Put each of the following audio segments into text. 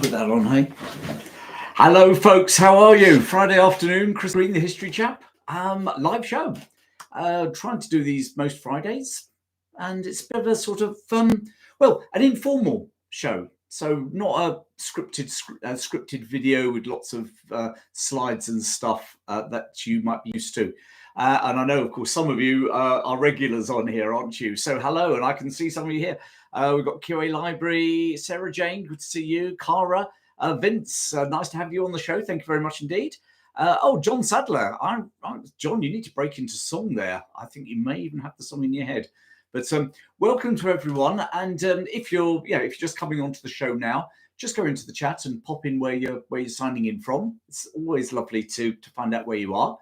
put that on, hey? Hello, folks. How are you? Friday afternoon, Chris Green, the History Chap. Live show. Trying to do these most Fridays, and it's a bit of a sort of well, an informal show. So not a scripted video with lots of slides and stuff that you might be used to. And I know, of course, some of you are regulars on here, aren't you? So hello, and I can see some of you here. We've got QA Library, Sarah Jane, good to see you. Cara, Vince, nice to have you on the show. Thank you very much indeed. Oh, John Sadler. John, you need to break into song there. I think you may even have the song in your head. But welcome to everyone. And if you're just coming onto the show now, just go into the chat and pop in where you're signing in from. It's always lovely to find out where you are.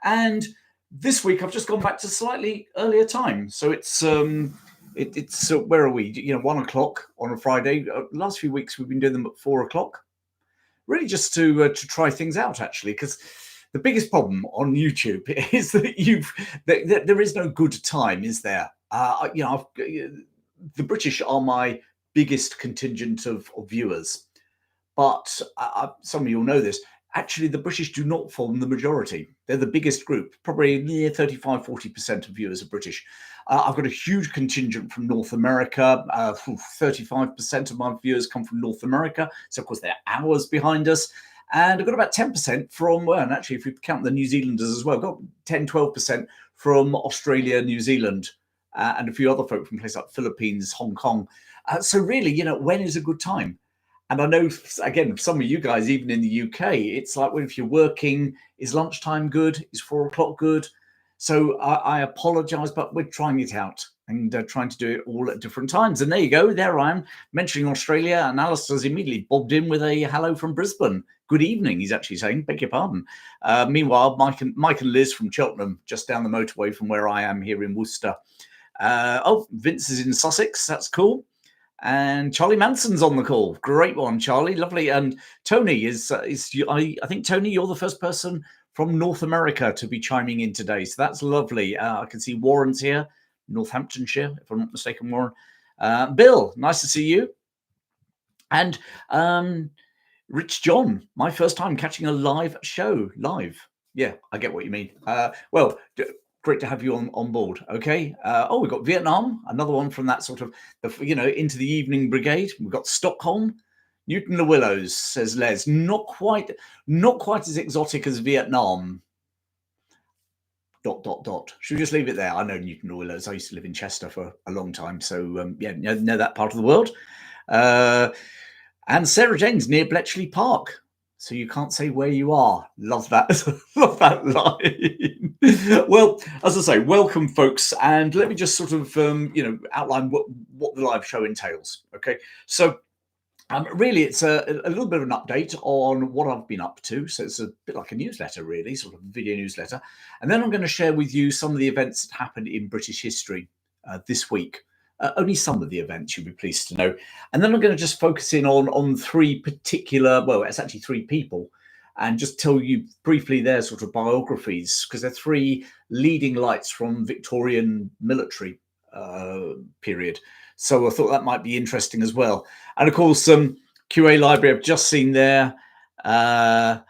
And this week I've just gone back to slightly earlier time. So it's where are we? 1 o'clock on a Friday. Last few weeks we've been doing them at 4 o'clock. Really just to try things out, actually, because the biggest problem on YouTube is that there is no good time, is there? The British are my biggest contingent of viewers, but some of you will know this. Actually, the British do not form the majority. They're the biggest group, probably near 35-40% of viewers are British. I've got a huge contingent from North America. 35% of my viewers come from North America. So, of course, they're hours behind us. And I've got about 10% from, well, and actually, if we count the New Zealanders as well, I've got 10-12% from Australia, New Zealand, and a few other folk from places like Philippines, Hong Kong. So really, when is a good time? And I know, again, some of you guys, even in the UK, it's like, well, if you're working, is lunchtime good? Is 4 o'clock good? So I apologise, but we're trying it out and trying to do it all at different times. And there you go. There I am mentioning Australia. And Alistair's immediately bobbed in with a hello from Brisbane. Good evening, he's actually saying. Beg your pardon. Meanwhile, Mike and Liz from Cheltenham, just down the motorway from where I am here in Worcester. Vince is in Sussex. That's cool. And Charlie Manson's on the call. Great one, Charlie. Lovely. And Tony I think, Tony, you're the first person from North America to be chiming in today. So that's lovely. I can see Warren's here, Northamptonshire, if I'm not mistaken, Warren. Bill, nice to see you. And Rich John, my first time catching a live show. Live. Yeah, I get what you mean. Great to have you on board. Okay. We've got Vietnam, another one from that sort of, into the evening brigade. We've got Stockholm, Newton Le Willows, says Les. Not quite as exotic as Vietnam. ... Should we just leave it there? I know Newton Le Willows. I used to live in Chester for a long time, so know that part of the world. And Sarah Jane's near Bletchley Park. So you can't say where you are. Love that. Love that line. Well, as I say, welcome, folks. And let me just sort of, outline what the live show entails. Okay. So really, it's a little bit of an update on what I've been up to. So it's a bit like a newsletter, really, sort of a video newsletter. And then I'm going to share with you some of the events that happened in British history this week. Only some of the events, you'll be pleased to know. And then I'm going to just focus in on three particular, well, it's actually three people, and just tell you briefly their sort of biographies, because they're three leading lights from Victorian military period. So I thought that might be interesting as well. And of course, QA Library, I've just seen there. Sorry,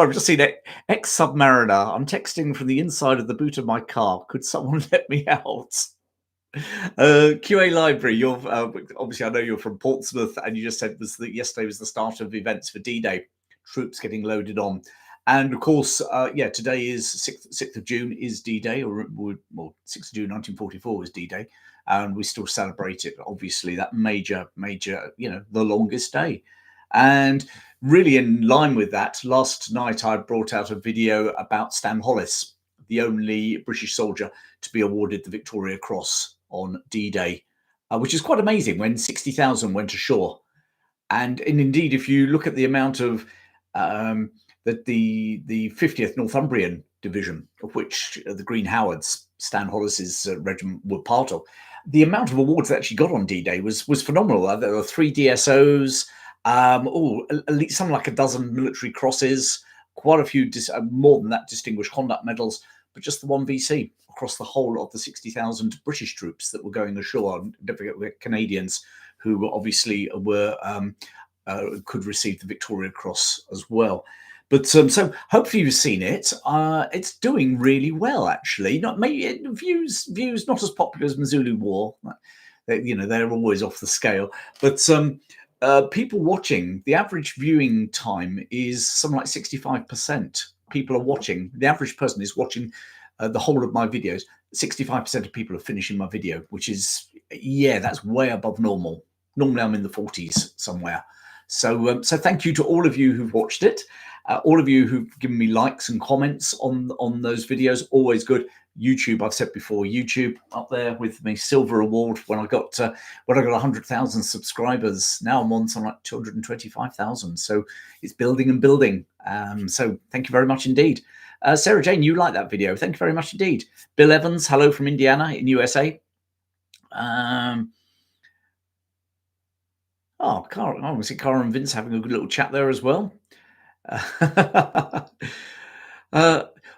I've just seen it. Ex-Submariner. I'm texting from the inside of the boot of my car. Could someone let me out? QA Library, you're obviously, I know you're from Portsmouth, and you just said that yesterday was the start of events for D-Day. Troops getting loaded on. And of course, today is 6th of June is D-Day, or 6th of June 1944 was D-Day. And we still celebrate it, obviously, that major, the longest day. And really in line with that, last night I brought out a video about Stan Hollis, the only British soldier to be awarded the Victoria Cross on D-Day, which is quite amazing when 60,000 went ashore. And indeed, if you look at the amount of that the 50th Northumbrian Division, of which the Green Howards, Stan Hollis's regiment, were part of, the amount of awards that actually got on D-Day was phenomenal. There were 3 DSOs, at least something like a dozen military crosses, quite a few, more than that, distinguished conduct medals, but just the 1 VC across the whole of the 60,000 British troops that were going ashore. And don't forget, we're Canadians who obviously were could receive the Victoria Cross as well. But so hopefully you've seen it. It's doing really well, actually. Not maybe views not as popular as Missoula War. They're always off the scale. But people watching, the average viewing time is something like 65%. People are watching. The average person is watching the whole of my videos. 65% of people are finishing my video, which is, that's way above normal. Normally I'm in the 40s somewhere. So thank you to all of you who've watched it. All of you who've given me likes and comments on those videos, always good. YouTube, I've said before, YouTube up there with me, silver award when I got 100,000 subscribers. Now I'm on something like 225,000. So it's building and building. So thank you very much indeed. Sarah Jane, you like that video? Thank you very much indeed. Bill Evans, hello from Indiana in USA. Carl, we see Cara and Vince having a good little chat there as well.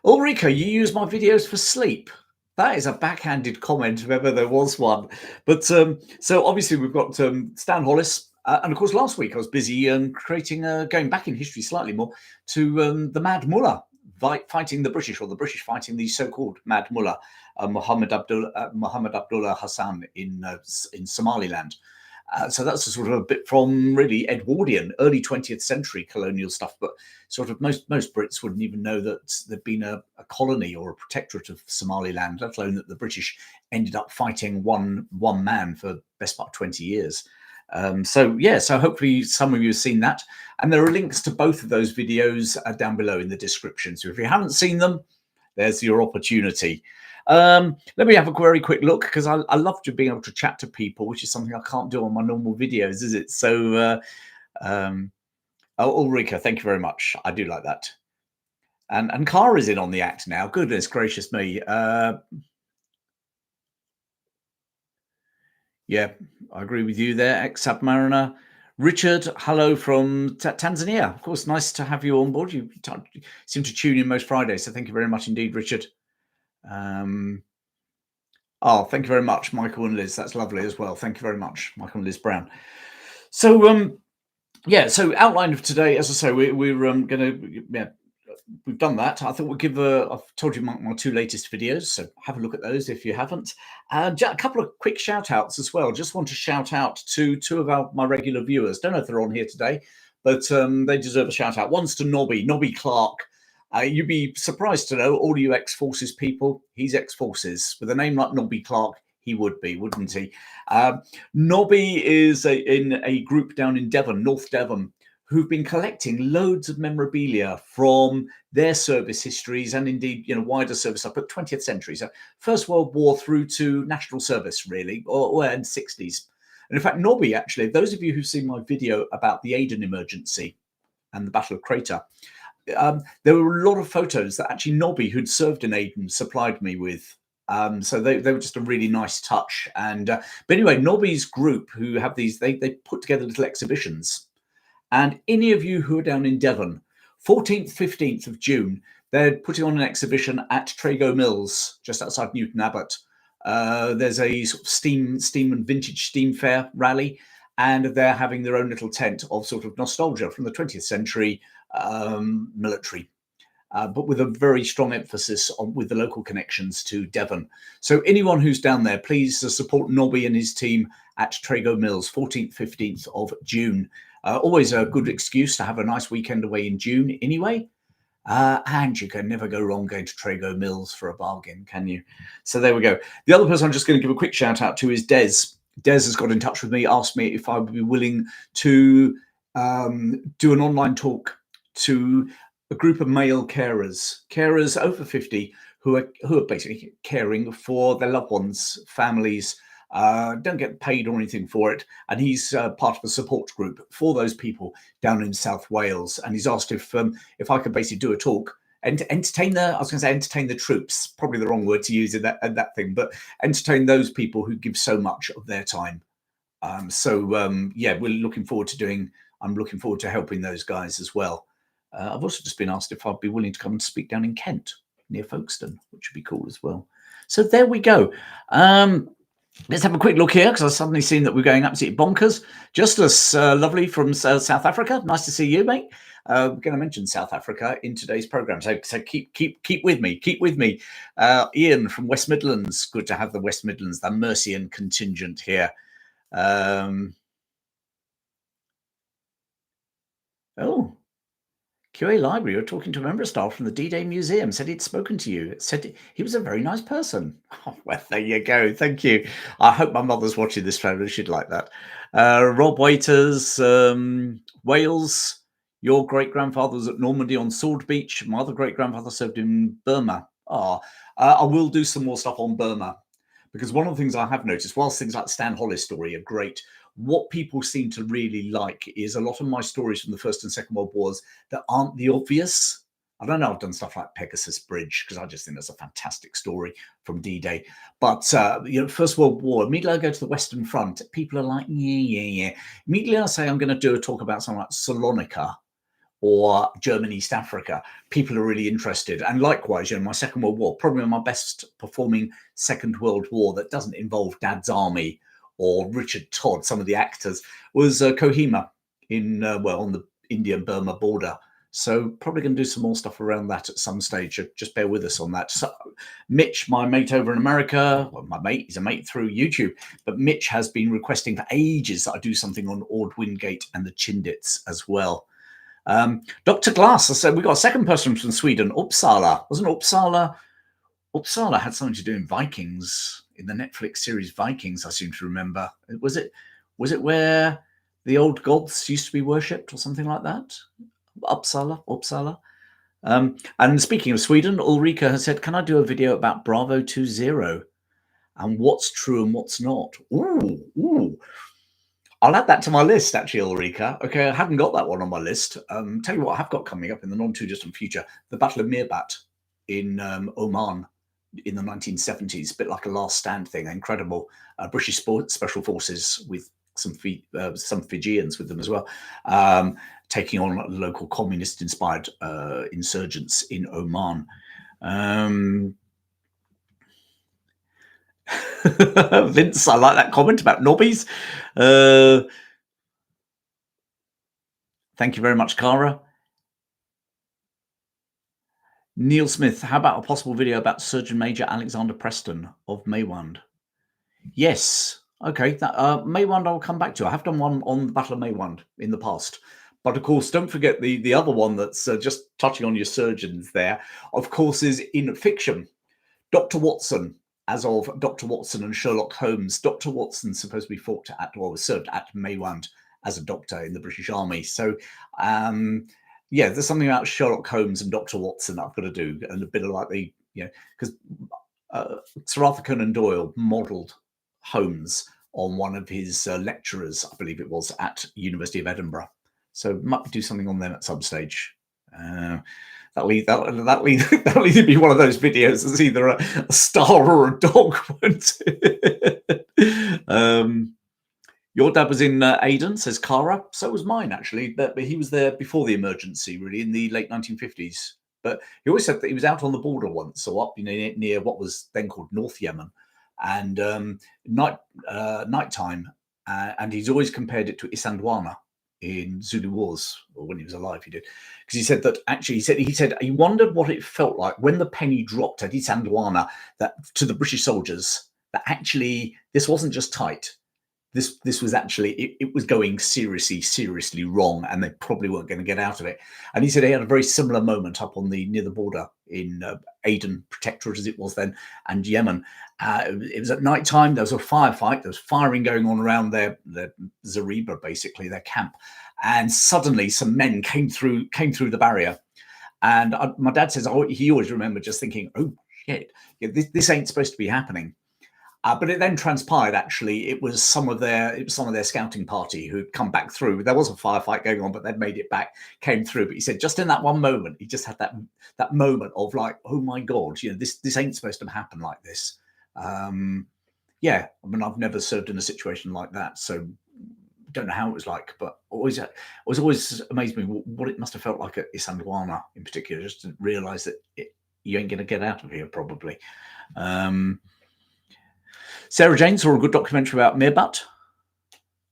Ulrika, you use my videos for sleep. That is a backhanded comment if ever there was one. But so obviously we've got Stan Hollis. And of course, last week I was busy going back in history slightly more to the Mad Mullah fighting the British, or the British fighting the so-called Mad Mullah, Muhammad Abdullah Hassan in Somaliland. So that's a sort of a bit from really Edwardian, early 20th century colonial stuff, but sort of most Brits wouldn't even know that there'd been a colony or a protectorate of Somaliland, let alone that the British ended up fighting one man for the best part of 20 years. So hopefully some of you have seen that. And there are links to both of those videos down below in the description. So if you haven't seen them, there's your opportunity. Let me have a very quick look, because I love being able to chat to people, which is something I can't do on my normal videos, is it? So, Ulrika, thank you very much. I do like that. And Cara's in on the act now. Goodness gracious me. Yeah, I agree with you there, ex-submariner. Richard, hello from Tanzania. Of course, nice to have you on board. You seem to tune in most Fridays, so thank you very much indeed, Richard. Thank you very much, Michael and Liz. That's lovely as well. Thank you very much, Michael and Liz Brown. So, so outline of today, as I say, we're going to, we've done that. I thought we'd give I've told you my two latest videos, so have a look at those if you haven't. A couple of quick shout outs as well. Just want to shout out to two of my regular viewers. Don't know if they're on here today, but they deserve a shout out. One's to Nobby Clark. You'd be surprised to know, all you ex-forces people, he's ex-forces. With a name like Nobby Clark, he would be, wouldn't he? Nobby is in a group down in Devon, North Devon, who've been collecting loads of memorabilia from their service histories and indeed, wider service up at 20th century. So First World War through to national service, really, or in 60s. And in fact, Nobby, actually, those of you who've seen my video about the Aden emergency and the Battle of Crater, there were a lot of photos that actually Nobby, who'd served in Aden, supplied me with. So they were just a really nice touch. And but anyway, Nobby's group, who have these, they put together little exhibitions. And any of you who are down in Devon, 14th, 15th of June, they're putting on an exhibition at Trago Mills, just outside Newton Abbot. There's a sort of steam and vintage steam fair rally, and they're having their own little tent of sort of nostalgia from the 20th century military, but with a very strong emphasis with the local connections to Devon. So anyone who's down there, please support Nobby and his team at Trago Mills, 14th, 15th of June. Always a good excuse to have a nice weekend away in June anyway. And you can never go wrong going to Trago Mills for a bargain, can you? So there we go. The other person I'm just going to give a quick shout out to is Des. Des has got in touch with me, asked me if I would be willing to do an online talk to a group of male carers over 50 who are basically caring for their loved ones, families, don't get paid or anything for it. And he's part of a support group for those people down in South Wales. And he's asked if I could basically do a talk and entertain the troops, probably the wrong word to use in that thing, but entertain those people who give so much of their time. We're looking forward to I'm looking forward to helping those guys as well. I've also just been asked if I'd be willing to come and speak down in Kent, near Folkestone, which would be cool as well. So there we go. Let's have a quick look here, because I've suddenly seen that we're going absolutely bonkers. Justus, lovely from South Africa. Nice to see you, mate. We're going to mention South Africa in today's program, so keep with me. Keep with me. Ian from West Midlands. Good to have the West Midlands, the Mercian contingent here. Oh, QA Library, you're talking to a member of staff from the D-Day Museum, said he'd spoken to you, said he was a very nice person. Oh, well, there you go. Thank you. I hope my mother's watching this program. She'd like that. Rob Waiters, Wales, your great-grandfather was at Normandy on Sword Beach. My other great-grandfather served in Burma. I will do some more stuff on Burma, because one of the things I have noticed, whilst things like the Stan Hollis story are great, what people seem to really like is a lot of my stories from the First and Second World Wars that aren't the obvious. I don't know, I've done stuff like Pegasus Bridge, because I just think that's a fantastic story from D-Day. But, First World War, immediately I go to the Western Front, people are like, yeah. Immediately I say I'm going to do a talk about something like Salonika or German East Africa, people are really interested. And likewise, my Second World War, probably my best performing Second World War that doesn't involve Dad's Army or Richard Todd, some of the actors, was Kohima on the Indian-Burma border. So probably going to do some more stuff around that at some stage. Just bear with us on that. So, Mitch, my mate over in America, well, my mate, he's a mate through YouTube, but Mitch has been requesting for ages that I do something on Ord Wingate and the Chindits as well. Dr. Glass, I said we got a second person from Sweden, Uppsala. Wasn't Uppsala had something to do in Vikings, in the Netflix series Vikings, I seem to remember. Was it where the old gods used to be worshipped or something like that? Uppsala. And speaking of Sweden, Ulrika has said, can I do a video about Bravo 20 and what's true and what's not? Ooh. I'll add that to my list, actually, Ulrika. Okay, I haven't got that one on my list. Tell you what I have got coming up in the not-too-distant future, the Battle of Mirbat in Oman in the 1970s, a bit like a last stand thing, incredible. British Special Forces with some Fijians with them as well, taking on local communist-inspired insurgents in Oman. Vince, I like that comment about knobbies. Thank you very much, Cara. Neil Smith, how about a possible video about Surgeon Major Alexander Preston of Maywand? Yes. Okay, Maywand I'll come back to. I have done one on the Battle of Maywand in the past. But of course, don't forget the other one that's just touching on your surgeons there, of course, is in fiction. Dr. Watson, as of Dr. Watson and Sherlock Holmes. Dr. Watson supposed to be served at Maywand as a doctor in the British Army. So, there's something about Sherlock Holmes and Dr. Watson I've got to do, and a bit of like because Sir Arthur Conan Doyle modelled Holmes on one of his lecturers, I believe it was, at University of Edinburgh. So might do something on them at some stage. That'll either be one of those videos that's either a star or a dog. Your dad was in Aden, says Cara. So was mine, actually. But he was there before the emergency, really, in the late 1950s. But he always said that he was out on the border once, so up near what was then called North Yemen, and nighttime. And he's always compared it to Isandlwana in Zulu Wars, or when he was alive, he did, because he said that actually he said he wondered what it felt like when the penny dropped at Isandlwana that to the British soldiers that actually this wasn't just tight. This was actually it was going seriously wrong, and they probably weren't going to get out of it. And he said he had a very similar moment up on near the border in Aden Protectorate, as it was then, and Yemen. It was at night time. There was a firefight. There was firing going on around their zareba, basically their camp, and suddenly some men came through the barrier. And my dad says he always remembered just thinking, "Oh shit, this ain't supposed to be happening." But it then transpired, actually, it was some of their scouting party who'd come back through. There was a firefight going on, but they'd made it back, came through. But he said just in that one moment, he just had that moment of like, oh my God, this ain't supposed to happen like this. I mean, I've never served in a situation like that, so don't know how it was like, but always amazed me what it must have felt like at Isandlwana in particular, just to realise that you ain't going to get out of here probably. Sarah Jane saw a good documentary about Meerbutt.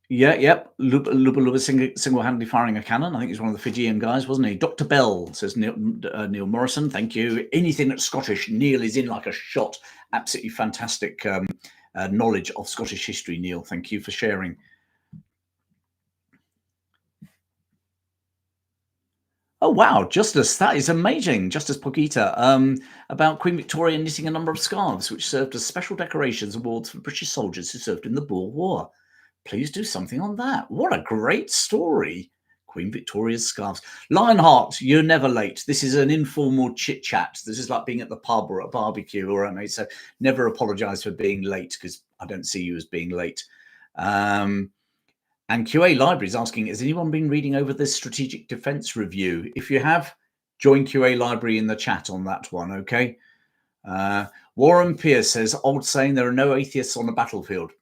Yeah, yep. Luba single-handedly firing a cannon. I think he's one of the Fijian guys, wasn't he? Dr. Bell, says Neil Morrison. Thank you. Anything that's Scottish, Neil is in like a shot. Absolutely fantastic knowledge of Scottish history, Neil. Thank you for sharing. Oh, wow. Justice, that is amazing. Justice Pogita, about Queen Victoria knitting a number of scarves, which served as special decorations awards for British soldiers who served in the Boer War. Please do something on that. What a great story. Queen Victoria's scarves. Lionheart, you're never late. This is an informal chit chat. This is like being at the pub or at a barbecue, all right, mate? So never apologize for being late, because I don't see you as being late. And QA Library is asking, has anyone been reading over this Strategic Defence Review? If you have, join QA Library in the chat on that one, okay? Warren Pierce says, old saying, there are no atheists on the battlefield.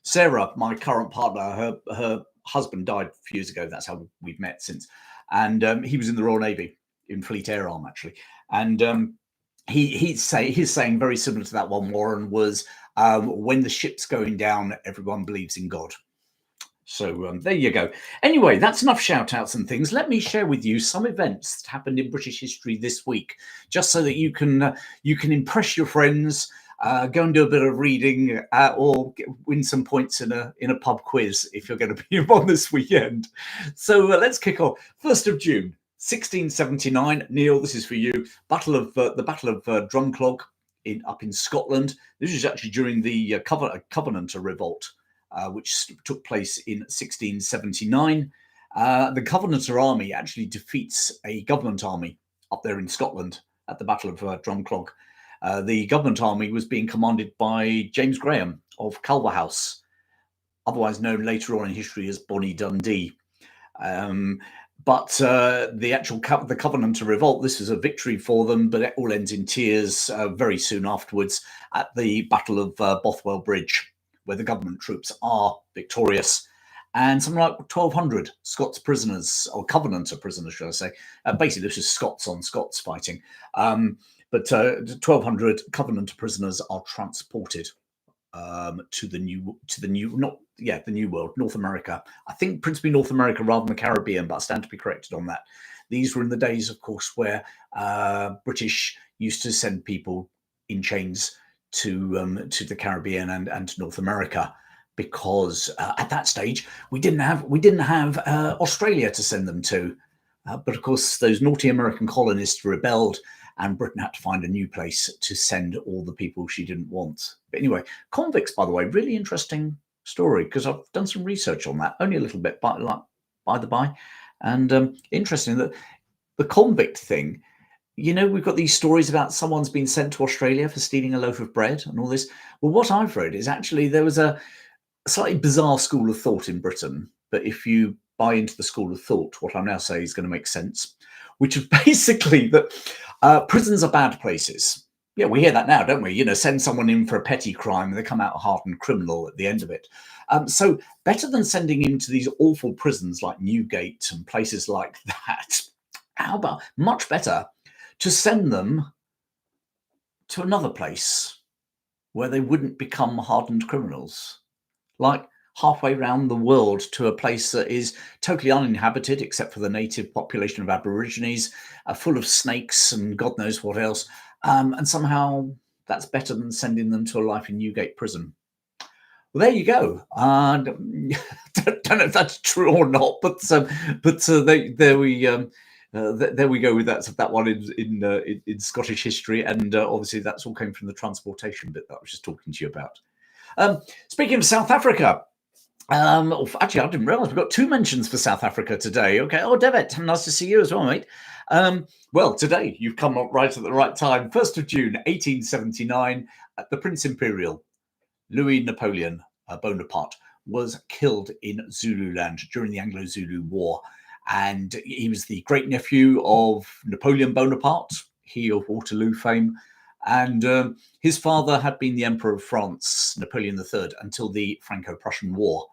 Sarah, my current partner, her husband died a few years ago. That's how we've met since. And he was in the Royal Navy, in Fleet Air Arm, actually. And his saying, very similar to that one, Warren, was, when the ship's going down, everyone believes in God. So there you go. Anyway, that's enough shout outs and things. Let me share with you some events that happened in British history this week, just so that you can impress your friends, go and do a bit of reading, or win some points in a pub quiz if you're going to be on this weekend. So let's kick off. 1st of June, 1679. Neil, this is for you. The Battle of Drumclog up in Scotland. This is actually during the Covenanter Revolt, which took place in 1679. The Covenanter army actually defeats a government army up there in Scotland at the Battle of Drumclog. The government army was being commanded by James Graham of Culverhouse, otherwise known later on in history as Bonnie Dundee. But the Covenanter Revolt, this was a victory for them, but it all ends in tears very soon afterwards at the Battle of Bothwell Bridge, where the government troops are victorious. And something like 1,200 Scots prisoners, or Covenanter prisoners, should I say. Basically, this is Scots on Scots fighting. But 1,200 Covenanter prisoners are transported to the New World, North America. I think principally North America rather than the Caribbean, but I stand to be corrected on that. These were in the days, of course, where British used to send people in chains to the Caribbean and to North America, because at that stage we didn't have Australia to send them to. But of course, those naughty American colonists rebelled, and Britain had to find a new place to send all the people she didn't want. But anyway, convicts, by the way, really interesting story, because I've done some research on that, only a little bit, by the by. And interesting that the convict thing, you know, we've got these stories about someone's been sent to Australia for stealing a loaf of bread and all this. Well, what I've read is actually there was a slightly bizarre school of thought in Britain, but if you buy into the school of thought, what I'm now saying is going to make sense, which is basically that prisons are bad places. Yeah, we hear that now, don't we? You know, send someone in for a petty crime and they come out a hardened criminal at the end of it. So better than sending him to these awful prisons like Newgate and places like that, how about much better to send them to another place where they wouldn't become hardened criminals, like halfway around the world to a place that is totally uninhabited except for the native population of Aborigines, full of snakes and God knows what else. And somehow that's better than sending them to a life in Newgate prison. Well, there you go. Don't know if that's true or not, but there we go with that one in Scottish history, and obviously that's all came from the transportation bit that I was just talking to you about. Speaking of South Africa, actually I didn't realise we've got 2 mentions for South Africa today. Okay, Devitt, nice to see you as well, mate. Well, today you've come up right at the right time. 1st of June, 1879, the Prince Imperial, Louis Napoleon Bonaparte, was killed in Zululand during the Anglo-Zulu War. And he was the great nephew of Napoleon Bonaparte, he of Waterloo fame. And his father had been the Emperor of France, Napoleon III, until the Franco-Prussian War,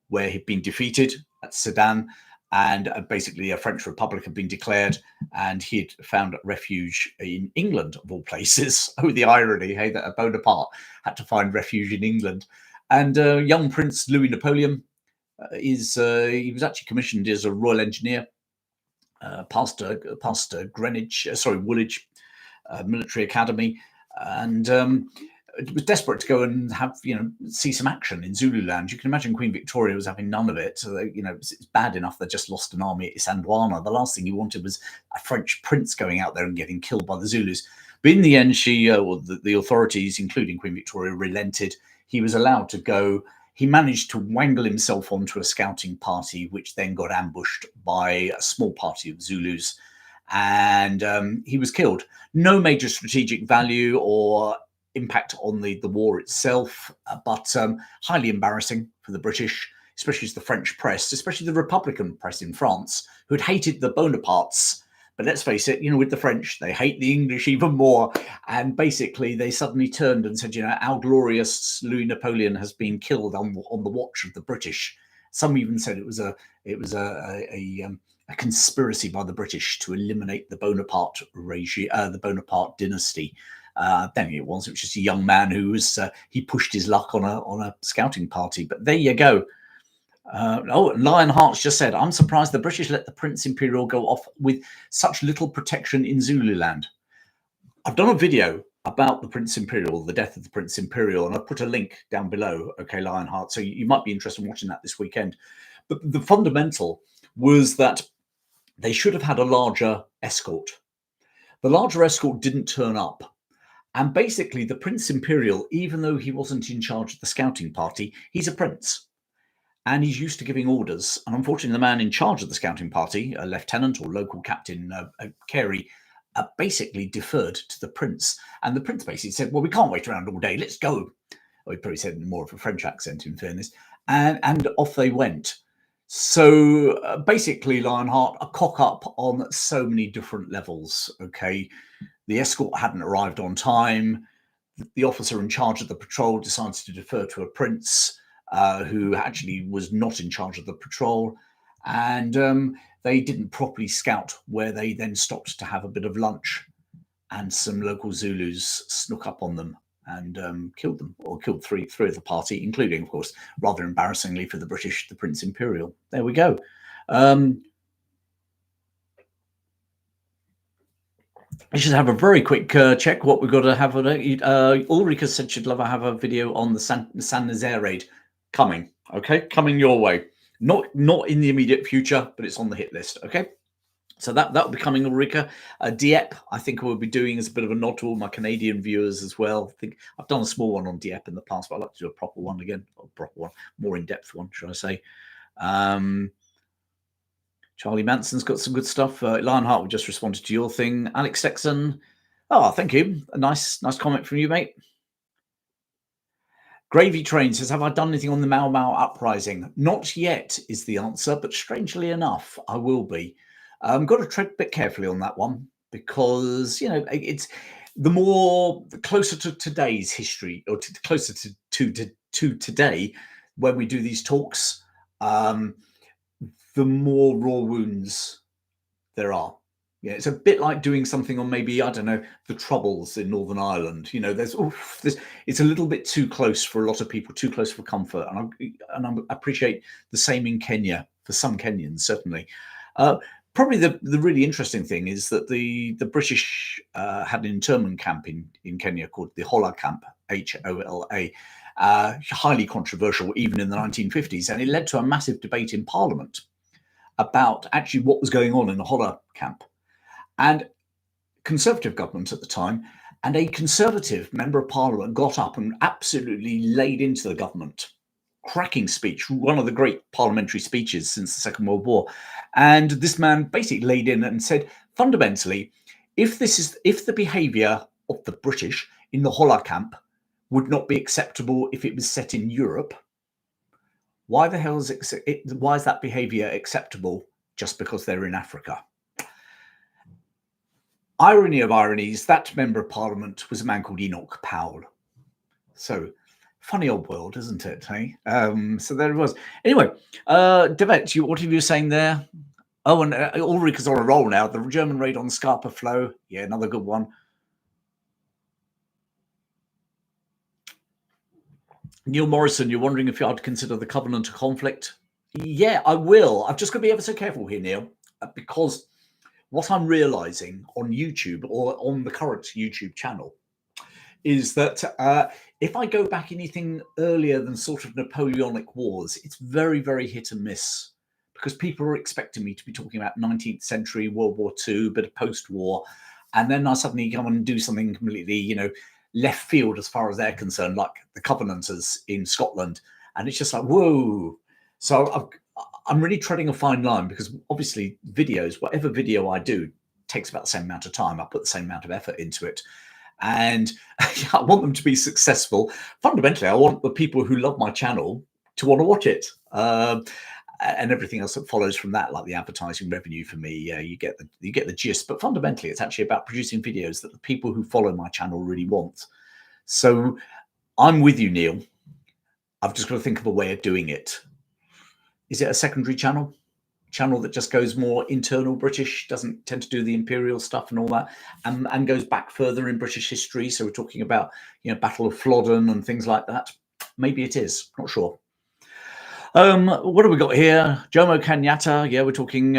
where he'd been defeated at Sedan and basically a French Republic had been declared, and he had found refuge in England, of all places. Oh, the irony, hey, that Bonaparte had to find refuge in England. And young Prince Louis Napoleon he was actually commissioned as a royal engineer, past Greenwich, Woolwich Military Academy, and was desperate to go and have, see some action in Zululand. You can imagine Queen Victoria was having none of it. So, it's bad enough they just lost an army at Isandlwana. The last thing he wanted was a French prince going out there and getting killed by the Zulus. But in the end, the authorities, including Queen Victoria, relented. He was allowed to go. He managed to wangle himself onto a scouting party, which then got ambushed by a small party of Zulus, and he was killed. No major strategic value or impact on the war itself, but highly embarrassing for the British, especially the French press, especially the Republican press in France, who had hated the Bonapartes. But let's face it, with the French, they hate the English even more. And basically, they suddenly turned and said, our glorious Louis Napoleon has been killed on the watch of the British. Some even said it was a conspiracy by the British to eliminate the Bonaparte regime, the Bonaparte dynasty. Then it was just a young man who was he pushed his luck on a scouting party. But there you go. Lionheart's just said, I'm surprised the British let the Prince Imperial go off with such little protection in Zululand. I've done a video about the Prince Imperial, the death of the Prince Imperial, and I've put a link down below, okay, Lionheart, so you might be interested in watching that this weekend. But the fundamental was that they should have had a larger escort. The larger escort didn't turn up. And basically, the Prince Imperial, even though he wasn't in charge of the scouting party, he's a prince. And he's used to giving orders. And unfortunately, the man in charge of the scouting party, a lieutenant or local captain, Carey, basically deferred to the prince. And the prince basically said, well, we can't wait around all day. Let's go. Well, he probably said in more of a French accent, in fairness. And off they went. So basically, Lionheart, a cock up on so many different levels. Okay. The escort hadn't arrived on time. The officer in charge of the patrol decided to defer to a prince who actually was not in charge of the patrol. And they didn't properly scout, where they then stopped to have a bit of lunch. And some local Zulus snuck up on them and killed them, or killed three of the party, including, of course, rather embarrassingly for the British, the Prince Imperial. There we go. I should have a very quick check what we've got to have. Ulrika said she'd love to have a video on the San Nazaire raid coming. Okay, coming your way. Not in the immediate future, but it's on the hit list. Okay, so that will be coming, Ulrika. Dieppe, I think we'll be doing as a bit of a nod to all my Canadian viewers as well. I think I've done a small one on Dieppe in the past, but I'd like to do a proper one again, or a proper one, more in-depth one, should I say. Charlie Manson's got some good stuff. Lionheart, we just responded to your thing. Alex Sexton, oh, thank you. A nice comment from you, mate. Gravy Train says, have I done anything on the Mau Mau uprising? Not yet is the answer, but strangely enough, I will be. I've got to tread a bit carefully on that one because, it's closer to today's history, or closer to today when we do these talks, the more raw wounds there are. Yeah, it's a bit like doing something on maybe, I don't know, the Troubles in Northern Ireland. It's a little bit too close for a lot of people, too close for comfort. And I appreciate the same in Kenya, for some Kenyans, certainly. Probably the really interesting thing is that the British had an internment camp in Kenya called the Hola camp, HOLA, highly controversial even in the 1950s. And it led to a massive debate in Parliament about actually what was going on in the Hola camp. And Conservative government at the time, and a Conservative member of Parliament got up and absolutely laid into the government. Cracking speech, one of the great parliamentary speeches since the Second World War. And this man basically laid in and said, fundamentally, if the behaviour of the British in the Hola camp would not be acceptable if it was set in Europe, why the hell is why is that behaviour acceptable just because they're in Africa? Irony of ironies, that member of Parliament was a man called Enoch Powell. So, funny old world, isn't it? Hey? So there it was. Anyway, Devet, what have you saying there? Oh, and Ulrica's on a roll now. The German raid on Scarpa Flow. Yeah, another good one. Neil Morrison, you're wondering if I'd consider the Covenant a conflict? Yeah, I will. I've just got to be ever so careful here, Neil, because what I'm realizing on YouTube or on the current YouTube channel is that if I go back anything earlier than sort of Napoleonic Wars, it's very, very hit and miss, because people are expecting me to be talking about 19th century, World War II, bit of post-war, and then I suddenly come and do something completely, left field as far as they're concerned, like the Covenanters in Scotland, and it's just like, whoa. So I'm really treading a fine line, because obviously videos, whatever video I do, takes about the same amount of time. I put the same amount of effort into it. And I want them to be successful. Fundamentally, I want the people who love my channel to want to watch it. And everything else that follows from that, like the advertising revenue for me, you get the gist. But fundamentally, it's actually about producing videos that the people who follow my channel really want. So I'm with you, Neil. I've just got to think of a way of doing it. Is it a secondary channel that just goes more internal British, doesn't tend to do the Imperial stuff and all that, and goes back further in British history? So we're talking about, Battle of Flodden and things like that. Maybe it is, not sure. What have we got here? Jomo Kenyatta. Yeah, we're talking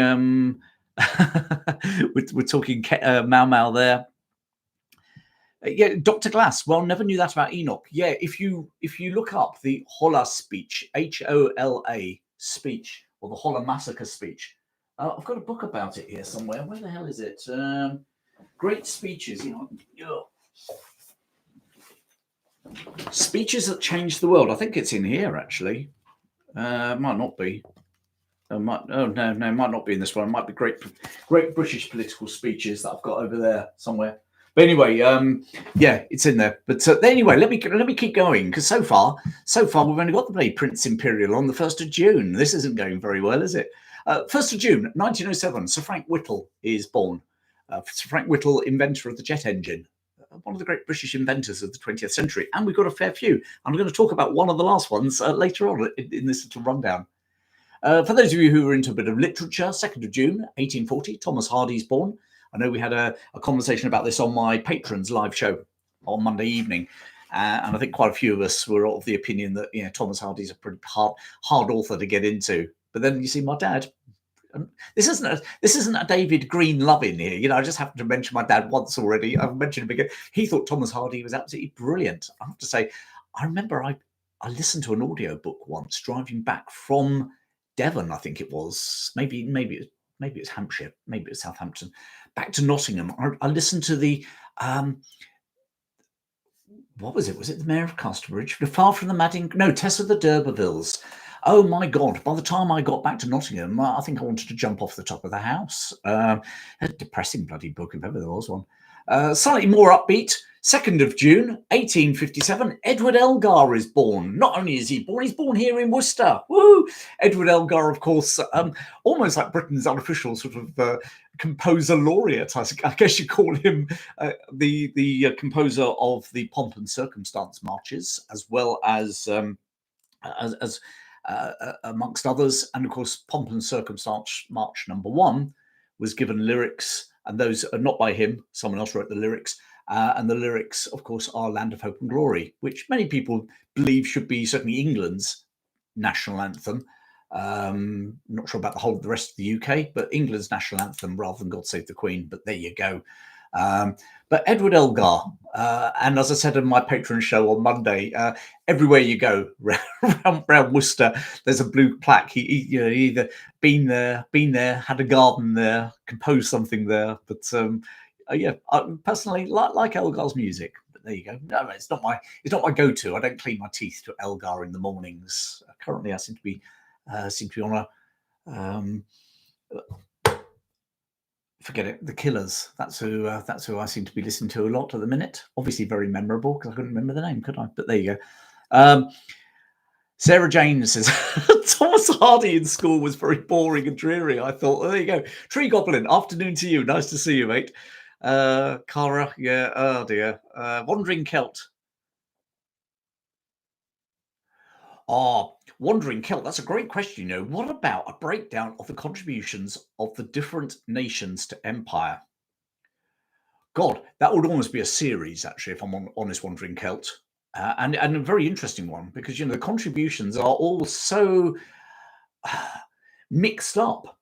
we're talking Mau Mau there. Yeah, Dr. Glass. Well, never knew that about Enoch. Yeah, if you look up the Hola speech, HOLA speech, or the Hola massacre speech, I've got a book about it here somewhere. Where the hell is it? Great speeches. Speeches that changed the world. I think it's in here actually. Might not be. It might not be in this one. It might be great British political speeches that I've got over there somewhere. But anyway, yeah, it's in there. But anyway, let me keep going, because so far we've only got the bloody Prince Imperial on the 1st of June. This isn't going very well, is it? 1st of June, 1907, Sir Frank Whittle is born. Sir Frank Whittle, inventor of the jet engine, one of the great British inventors of the 20th century. And we've got a fair few. I'm going to talk about one of the last ones later on in this little rundown. For those of you who are into a bit of literature, 2nd of June, 1840, Thomas Hardy's born. I know we had a conversation about this on my Patrons live show on Monday evening. And I think quite a few of us were of the opinion that, Thomas Hardy's a pretty hard author to get into. But then you see my dad. This isn't a David Green love in here. I just happened to mention my dad once already. I've mentioned him again. He thought Thomas Hardy was absolutely brilliant. I have to say, I remember I listened to an audiobook once driving back from Devon, I think it was. Maybe it was Hampshire, maybe it was Southampton, back to Nottingham. I listened to the what was it? Was it the Mayor of Casterbridge? Far from the Madding? No, Tess of the D'Urbervilles. Oh my God! By the time I got back to Nottingham, I think I wanted to jump off the top of the house. A depressing bloody book, if ever there was one. Slightly more upbeat. 2nd of June, 1857, Edward Elgar is born. Not only is he born, he's born here in Worcester. Woo! Edward Elgar, of course, almost like Britain's unofficial sort of composer laureate, I guess you call him, the composer of the Pomp and Circumstance marches, as well as amongst others. And of course, Pomp and Circumstance March number 1 was given lyrics, and those are not by him. Someone else wrote the lyrics. And the lyrics, of course, are Land of Hope and Glory, which many people believe should be certainly England's national anthem. Not sure about the rest of the UK, but England's national anthem rather than God Save the Queen. But there you go. But Edward Elgar, and as I said in my Patron show on Monday, everywhere you go around Worcester, there's a blue plaque. He either been there, had a garden there, composed something there. But yeah, I personally like Elgar's music. But there you go. No, it's not my go-to. I don't clean my teeth to Elgar in the mornings. Currently, I seem to be on a forget it. The Killers. That's who I seem to be listening to a lot at the minute. Obviously, very memorable because I couldn't remember the name, could I? But there you go. Sarah Jane says Thomas Hardy in school was very boring and dreary. I thought, there you go. Tree Goblin. Afternoon to you. Nice to see you, mate. Cara, yeah. Oh dear. Wandering Celt. Oh, Wandering Celt, that's a great question. What about a breakdown of the contributions of the different nations to empire? God, that would almost be a series, actually, if I'm honest, Wandering Celt. And a very interesting one, because, the contributions are all so mixed up.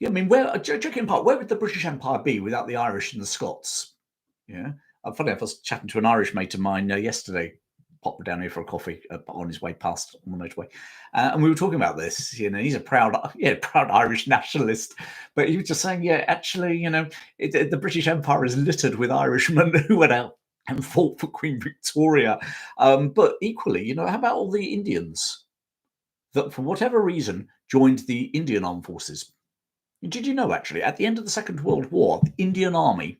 Yeah, I mean, joking apart, where would the British Empire be without the Irish and the Scots? Yeah. Funny enough, I was chatting to an Irish mate of mine yesterday, popped down here for a coffee on his way past on the motorway, and we were talking about this. He's a proud Irish nationalist, but he was just saying, actually, the British Empire is littered with Irishmen who went out and fought for Queen Victoria. But equally, how about all the Indians that, for whatever reason, joined the Indian Armed Forces? Did you know, actually, at the end of the Second World War, the Indian Army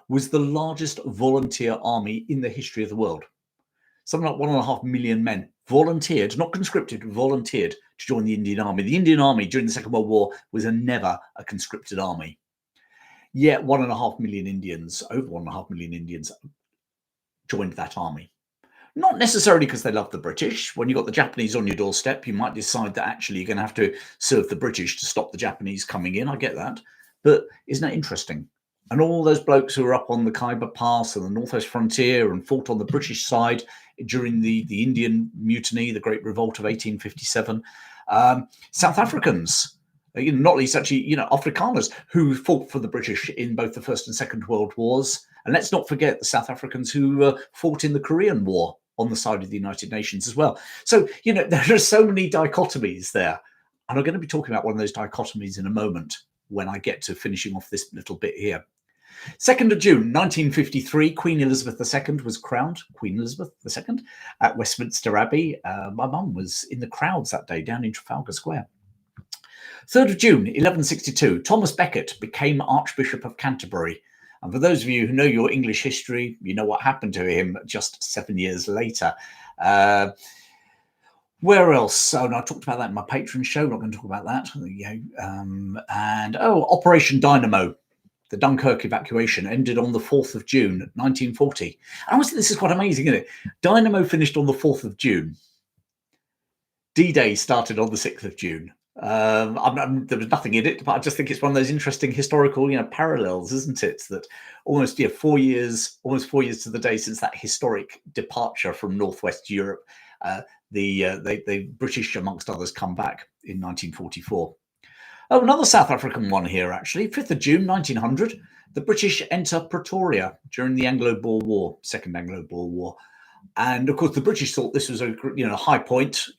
was the largest volunteer army in the history of the world? Something like 1.5 million men volunteered, not conscripted, volunteered to join the Indian Army. The Indian Army during the Second World War was never a conscripted army. Yet 1.5 million Indians, over 1.5 million Indians, joined that army. Not necessarily because they loved the British. When you've got the Japanese on your doorstep, you might decide that actually you're going to have to serve the British to stop the Japanese coming in. I get that. But isn't that interesting? And all those blokes who were up on the Khyber Pass and the Northwest Frontier and fought on the British side during the Indian Mutiny, the Great Revolt of 1857. South Africans, not least actually, Afrikaners who fought for the British in both the First and Second World Wars. And let's not forget the South Africans who fought in the Korean War on the side of the United Nations as well. So, there are so many dichotomies there. And I'm going to be talking about one of those dichotomies in a moment when I get to finishing off this little bit here. 2nd of June, 1953, Queen Elizabeth II was crowned, Queen Elizabeth II, at Westminster Abbey. My mum was in the crowds that day down in Trafalgar Square. 3rd of June, 1162, Thomas Becket became Archbishop of Canterbury. And for those of you who know your English history, you know what happened to him just 7 years later. Where else? Oh, no, I talked about that in my Patron show. I'm not going to talk about that. Operation Dynamo. The Dunkirk evacuation ended on the 4th of June, 1940. And honestly, this is quite amazing, isn't it? Dynamo finished on the 4th of June. D-Day started on the 6th of June. There was nothing in it, but I just think it's one of those interesting historical, parallels, isn't it? That almost 4 years to the day since that historic departure from Northwest Europe, the British, amongst others, come back in 1944. Oh, another South African one here, actually. 5th of June, 1900, the British enter Pretoria during the Anglo-Boer War, Second Anglo-Boer War. And, of course, the British thought this was a high point.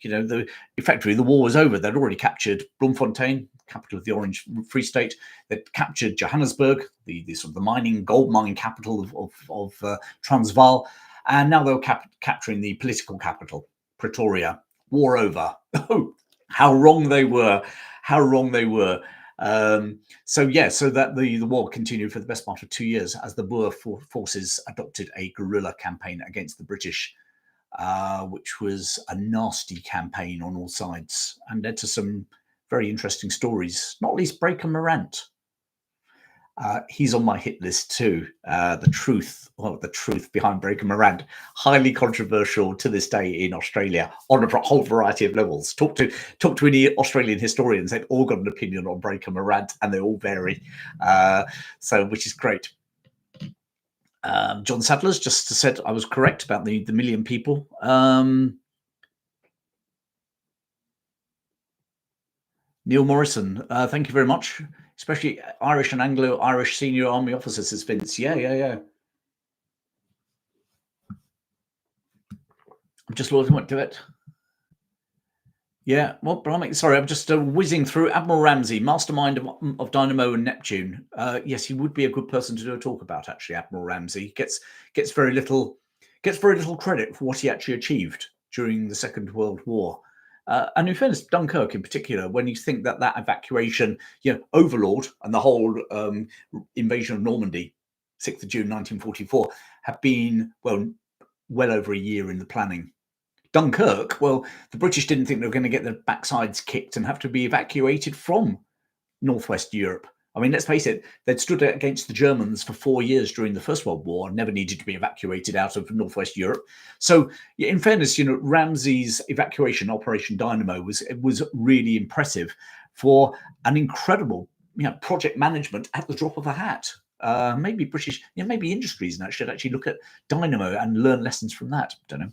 Effectively, the war was over. They'd already captured Bloemfontein, capital of the Orange Free State. They'd captured Johannesburg, the sort of the mining, gold mine capital of Transvaal. And now they were capturing the political capital, Pretoria. War over. Oh, how wrong they were. How wrong they were. So that the war continued for the best part of 2 years as the Boer forces adopted a guerrilla campaign against the British, which was a nasty campaign on all sides and led to some very interesting stories, not least Breaker Morant. He's on my hit list too. The truth behind Breaker Morant, highly controversial to this day in Australia on a whole variety of levels. Talk to any Australian historians; they've all got an opinion on Breaker Morant, and they all vary. Which is great. John Sadler's just said I was correct about the million people. Neil Morrison, thank you very much. Especially Irish and Anglo-Irish senior army officers, says Vince. Yeah. I'm just looking to it. Yeah, well, I'm just whizzing through. Admiral Ramsey, mastermind of Dynamo and Neptune. Yes, he would be a good person to do a talk about. Actually, Admiral Ramsey gets very little credit for what he actually achieved during the Second World War. And in fairness, Dunkirk in particular, when you think that evacuation, Overlord and the whole invasion of Normandy, 6th of June 1944, have been well over a year in the planning. Dunkirk, well, the British didn't think they were going to get their backsides kicked and have to be evacuated from Northwest Europe. I mean, let's face it, they'd stood against the Germans for 4 years during the First World War and never needed to be evacuated out of Northwest Europe. So, in fairness, Ramsey's evacuation, Operation Dynamo, was really impressive for an incredible project management at the drop of a hat. Maybe British, maybe industries now should actually look at Dynamo and learn lessons from that. Don't know.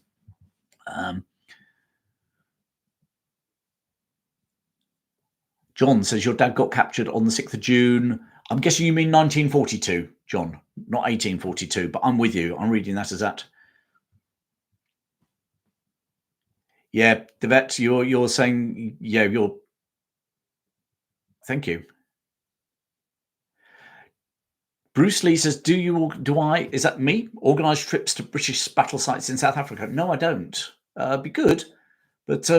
John says your dad got captured on the 6th of June. I'm guessing you mean 1942, John, not 1842, but I'm with you. I'm reading that as that. Yeah, the vet, you're saying, thank you. Bruce Lee says, is that me, organise trips to British battle sites in South Africa? No, I don't. Be good. But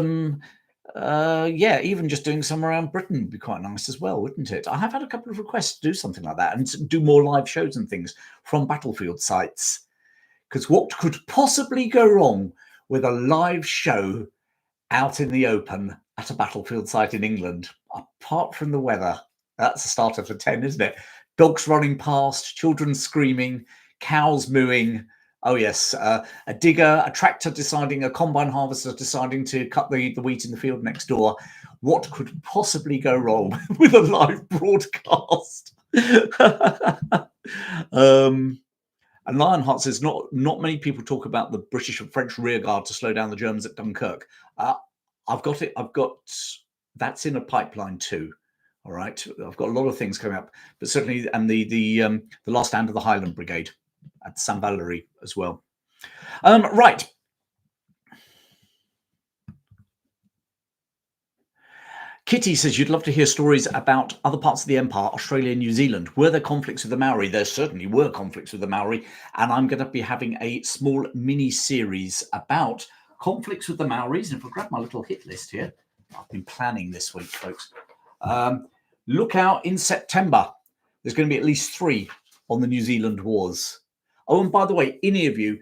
even just doing some around Britain would be quite nice as well, wouldn't it? I have had a couple of requests to do something like that and to do more live shows and things from battlefield sites. Because what could possibly go wrong with a live show out in the open at a battlefield site in England, apart from the weather? That's a starter for 10, isn't it? Dogs running past, children screaming, cows mooing. Oh, yes. A digger, a tractor deciding, a combine harvester deciding to cut the wheat in the field next door. What could possibly go wrong with a live broadcast? And Lionheart says, not many people talk about the British and French rearguard to slow down the Germans at Dunkirk. I've got it. That's in a pipeline too. All right. I've got a lot of things coming up, but certainly, and the last stand of the Highland Brigade at St. Valery as well. Right. Kitty says you'd love to hear stories about other parts of the empire, Australia and New Zealand. Were there conflicts with the Maori? There certainly were conflicts with the Maori, and I'm going to be having a small mini series about conflicts with the Maoris. And if I grab my little hit list here, I've been planning this week, folks. Look out in September. There's going to be at least 3 on the New Zealand wars. Oh, and by the way, any of you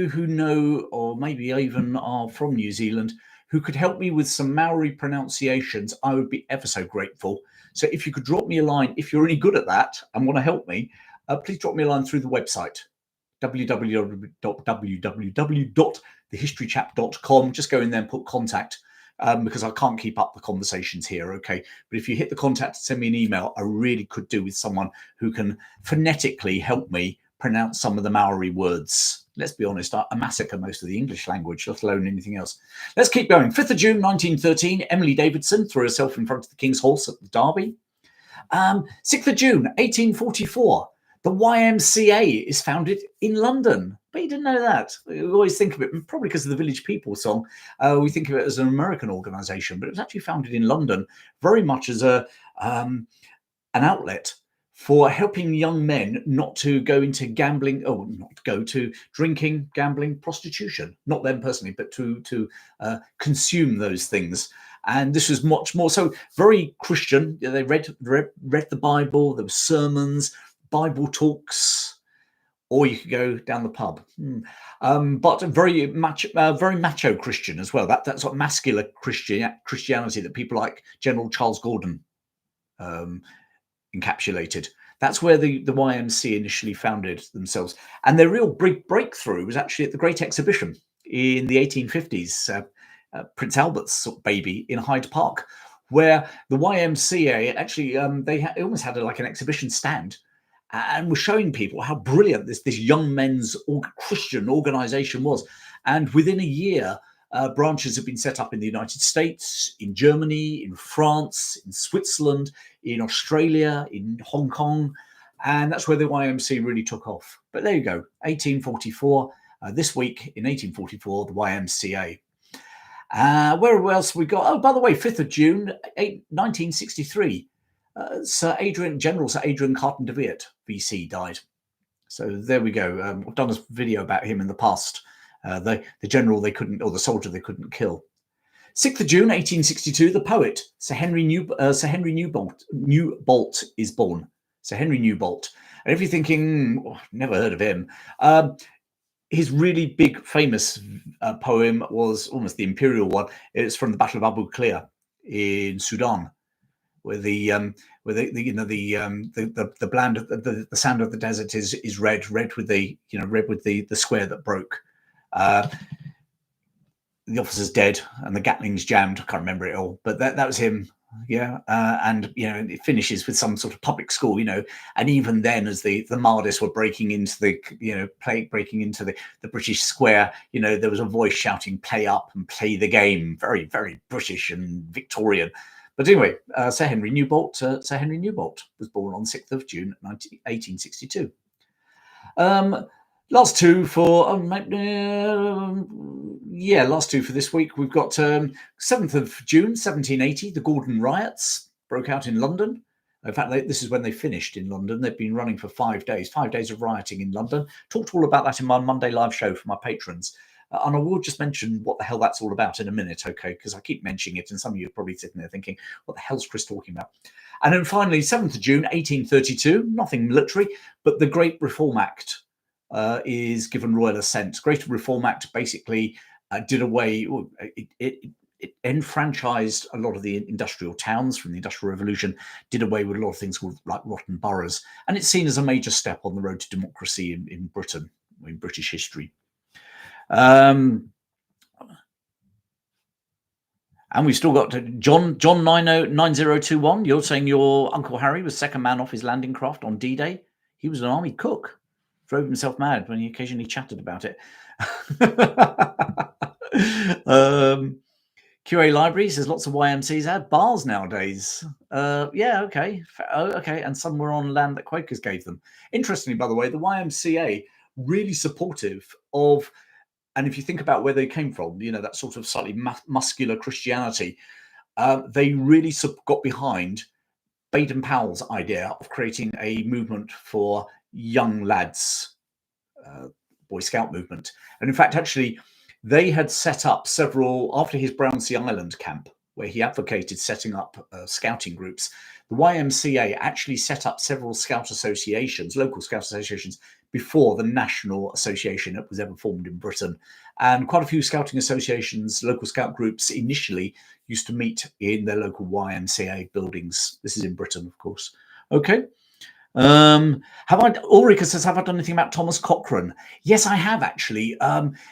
who know, or maybe even are from New Zealand, who could help me with some Maori pronunciations, I would be ever so grateful. So if you could drop me a line, if you're any good at that and want to help me, please drop me a line through the website, www.thehistorychap.com. Just go in there and put contact. Because I can't keep up the conversations here, okay? But if you hit the contact and send me an email, I really could do with someone who can phonetically help me pronounce some of the Maori words. Let's be honest, I massacre most of the English language, let alone anything else. Let's keep going. 5th of June, 1913, Emily Davidson threw herself in front of the King's Horse at the Derby. 6th of June, 1844, the YMCA is founded in London. But you didn't know that. We always think of it, probably because of the Village People song, we think of it as an American organisation, but it was actually founded in London very much as an outlet for helping young men not to go into gambling, not go to drinking, gambling, prostitution. Not them personally, but to consume those things. And this was much more so very Christian. They read the Bible. There were sermons, Bible talks. Or you could go down the pub, but very macho Christian as well. That sort of masculine Christianity that people like General Charles Gordon encapsulated. That's where the YMCA initially founded themselves, and their real big breakthrough was actually at the Great Exhibition in the 1850s, Prince Albert's baby in Hyde Park, where the YMCA actually they almost had like an exhibition stand. And was showing people how brilliant this young men's Christian organisation was. And within a year, branches have been set up in the United States, in Germany, in France, in Switzerland, in Australia, in Hong Kong. And that's where the YMCA really took off. But there you go, 1844. This week in 1844, the YMCA. Where else we got? Oh, by the way, 5th of June, 1963. General Sir Adrian Carton de Wet, VC, died. So there we go. I've done a video about him in the past. The general they couldn't, or the soldier they couldn't kill. 6th of June, 1862, the poet Sir Henry Newbolt is born. Sir Henry Newbolt. And if you're thinking, never heard of him, his really big, famous poem was almost the Imperial one. It's from the Battle of Abu Klea in Sudan. where the sound of the desert is red with the square that broke. The officer's dead and the Gatling's jammed. I can't remember it all, but that was him. Yeah, and it finishes with some sort of public school, and even then, as the Mahdists were breaking into the British square, there was a voice shouting, "Play up and play the game." Very, very British and Victorian. But anyway, Sir Henry Newbolt was born on 6th of June, 1862. Last two for this week. We've got 7th of June 1780. The Gordon riots broke out in London. In fact, this is when they finished in London. They've been running for 5 days. 5 days of rioting in London. Talked all about that in my Monday live show for my patrons. And I will just mention what the hell that's all about in a minute, okay? Because I keep mentioning it, and some of you are probably sitting there thinking, what the hell's Chris talking about? And then finally, 7th of June 1832. Nothing military, but the Great Reform Act is given royal assent. Great Reform Act basically did away. It enfranchised a lot of the industrial towns from the Industrial Revolution. Did away with a lot of things called like rotten boroughs, and it's seen as a major step on the road to democracy in Britain, in British history. And we've still got John 9021. You're saying your Uncle Harry was second man off his landing craft on D-Day. He was an army cook. Drove himself mad when he occasionally chatted about it. QA Libraries, there's lots of YMCs at bars nowadays. Okay. And some were on land that Quakers gave them. Interestingly, by the way, the YMCA really supportive of, and if you think about where they came from, that sort of slightly muscular Christianity, they really got behind Baden-Powell's idea of creating a movement for young lads, Boy Scout movement. And in fact, actually, they had set up several, after his Brownsea Island camp, where he advocated setting up scouting groups, the YMCA actually set up several scout associations, local scout associations, before the national association that was ever formed in Britain. And quite a few scouting associations, local scout groups, initially used to meet in their local YMCA buildings. This is in Britain, of course. Okay. Ulrika says, have I done anything about Thomas Cochrane? Yes, I have actually.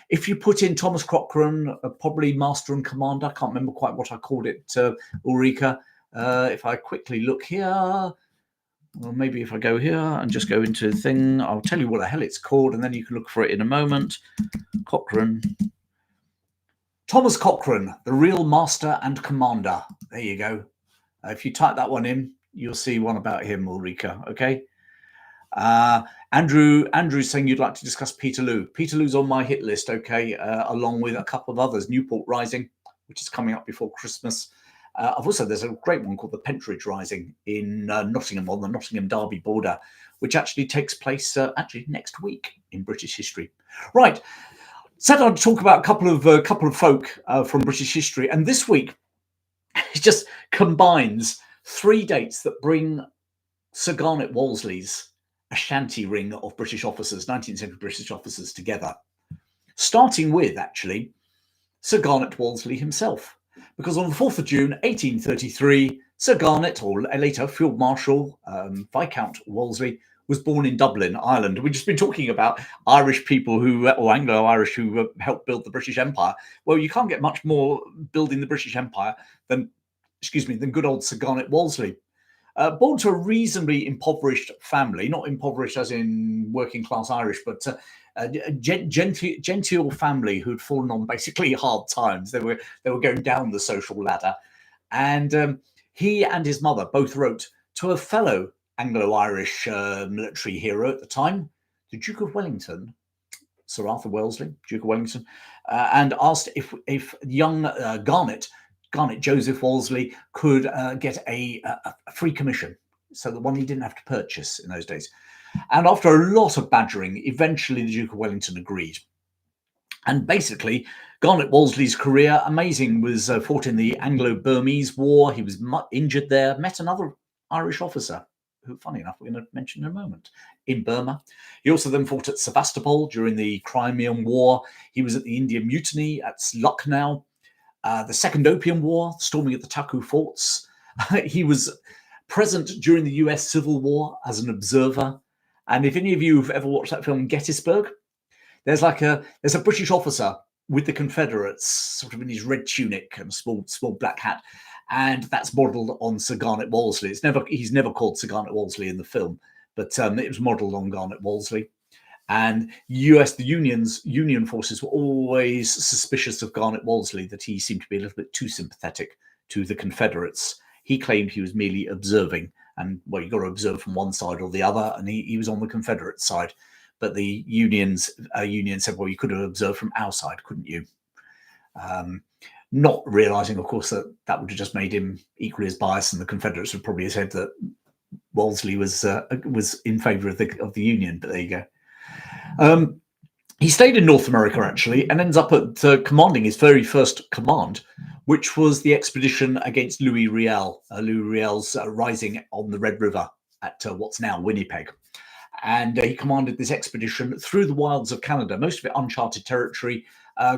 If you put in Thomas Cochrane, probably Master and Commander, I can't remember quite what I called it, Ulrika. If I quickly look here, or maybe if I go here and just go into the thing, I'll tell you what the hell it's called, and then you can look for it in a moment. Cochrane. Thomas Cochrane, the real Master and Commander. There you go. If you type that one in, you'll see one about him, Ulrika. Okay. Andrew's saying you'd like to discuss Peterloo. Peterloo's on my hit list. Okay, along with a couple of others. Newport Rising, which is coming up before Christmas. There's a great one called the Pentridge Rising in Nottingham, on the Nottingham Derby border, which actually takes place next week in British history. Right. Said I'd talk about a couple of folk from British history, and this week it just combines 3 dates that bring Sir Garnet Wolseley's Ashanti ring of British officers, 19th century British officers, together. Starting with, actually, Sir Garnet Wolseley himself. Because on the 4th of June, 1833, Sir Garnet, or later Field Marshal Viscount Wolseley, was born in Dublin, Ireland. We've just been talking about Irish people or Anglo-Irish who helped build the British Empire. Well, you can't get much more building the British Empire than good old Sir Garnet Wolseley. Born to a reasonably impoverished family, not impoverished as in working class Irish, but a genteel family who'd fallen on basically hard times. They were going down the social ladder. And he and his mother both wrote to a fellow Anglo-Irish military hero at the time, the Duke of Wellington, Sir Arthur Wellesley, Duke of Wellington, and asked if young Garnet Joseph Wolseley could get a free commission, so the one he didn't have to purchase in those days. And after a lot of badgering, eventually the Duke of Wellington agreed. And basically, Garnet Wolseley's career, amazing, was fought in the Anglo-Burmese War. He was injured there, met another Irish officer, who, funny enough, we're going to mention in a moment, in Burma. He also then fought at Sevastopol during the Crimean War. He was at the Indian Mutiny at Lucknow. The Second Opium War, storming of the Taku forts, He was present during the US Civil War as an observer. And if any of you have ever watched that film Gettysburg, there's a British officer with the Confederates, sort of in his red tunic and a small black hat, and that's modelled on Sir Garnet Wolseley. He's never called Sir Garnet Wolseley in the film, but it was modelled on Garnet Wolseley. And the Union forces were always suspicious of Garnet Wolseley, that he seemed to be a little bit too sympathetic to the Confederates. He claimed he was merely observing, and well, you've got to observe from one side or the other, and he was on the Confederate side. But the Union said, well, you could have observed from our side, couldn't you? Not realising, of course, that would have just made him equally as biased, and the Confederates would probably have said that Wolseley was in favour of the Union. But there you go. He stayed in North America, actually, and ends up at commanding his very first command, which was the expedition against Louis Riel. Louis Riel's rising on the Red River at what's now Winnipeg. And he commanded this expedition through the wilds of Canada, most of it uncharted territory.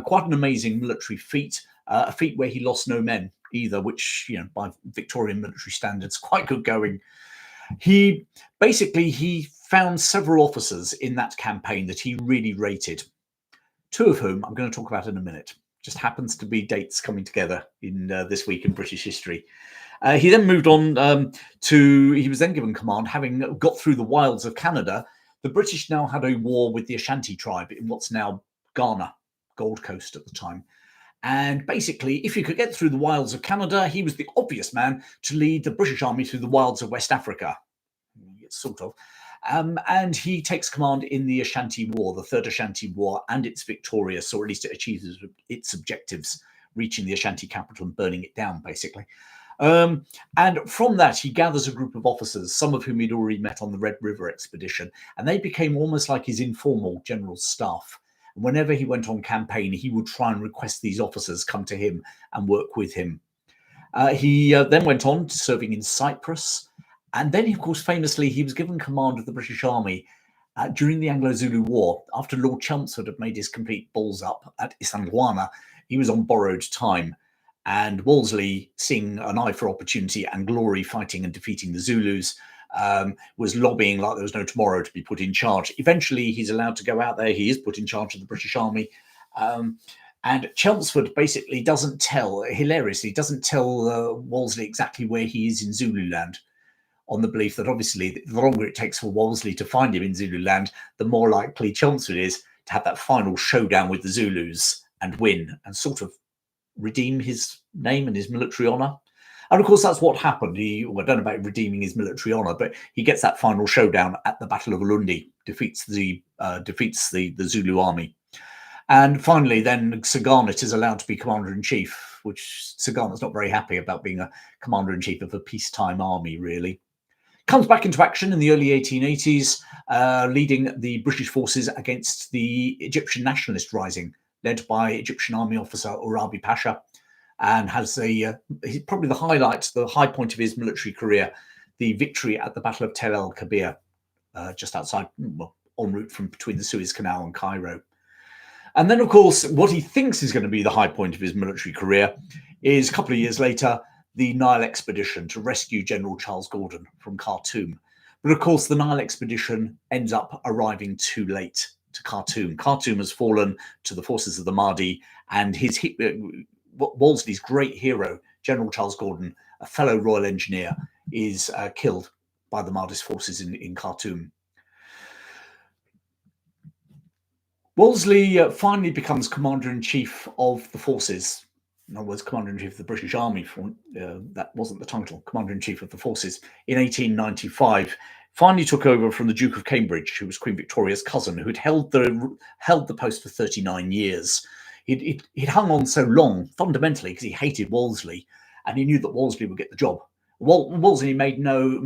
Quite an amazing military feat, a feat where he lost no men either, which, by Victorian military standards, quite good going. He found several officers in that campaign that he really rated, two of whom I'm going to talk about in a minute. Just happens to be dates coming together in this week in British history. He then moved on he was then given command, having got through the wilds of Canada. The British now had a war with the Ashanti tribe in what's now Ghana, Gold Coast at the time. And basically, if you could get through the wilds of Canada, he was the obvious man to lead the British army through the wilds of West Africa, sort of. And he takes command in the Ashanti War, the Third Ashanti War, and it's victorious, or at least it achieves its objectives, reaching the Ashanti capital and burning it down, basically. And from that, he gathers a group of officers, some of whom he'd already met on the Red River expedition, and they became almost like his informal general staff. Whenever he went on campaign, he would try and request these officers come to him and work with him. He then went on to serving in Cyprus. And then, of course, famously, he was given command of the British Army during the Anglo-Zulu War. After Lord Chelmsford had made his complete balls up at Isandlwana, he was on borrowed time. And Wolseley, seeing an eye for opportunity and glory fighting and defeating the Zulus, was lobbying like there was no tomorrow to be put in charge. Eventually, he's allowed to go out there. He is put in charge of the British Army. And Chelmsford basically doesn't tell Wolseley exactly where he is in Zululand, on the belief that obviously the longer it takes for Wolseley to find him in Zululand, the more likely Chelmsford is to have that final showdown with the Zulus and win and sort of redeem his name and his military honour. And of course, that's what happened. I don't know about redeeming his military honour, but he gets that final showdown at the Battle of Ulundi, defeats the Zulu army. And finally, then Sir Garnet is allowed to be commander-in-chief, which Sir Garnet's not very happy about being a commander-in-chief of a peacetime army, really. Comes back into action in the early 1880s, leading the British forces against the Egyptian nationalist rising, led by Egyptian army officer Urabi Pasha, and has probably the high point of his military career, the victory at the Battle of Tel El Kabir, just outside, en route from between the Suez Canal and Cairo. And then, of course, what he thinks is going to be the high point of his military career is a couple of years later, the Nile expedition to rescue General Charles Gordon from Khartoum. But of course, the Nile expedition ends up arriving too late to Khartoum. Khartoum has fallen to the forces of the Mahdi, and Wolseley's great hero, General Charles Gordon, a fellow Royal Engineer, is killed by the Mahdi's forces in Khartoum. Wolseley finally becomes Commander-in-Chief of the forces. In other words, Commander-in-Chief of the British Army. That wasn't the title. Commander-in-Chief of the forces in 1895. Finally took over from the Duke of Cambridge, who was Queen Victoria's cousin, who'd held the post for 39 years. He'd hung on so long, fundamentally, because he hated Wolseley, and he knew that Wolseley would get the job. Wolseley made no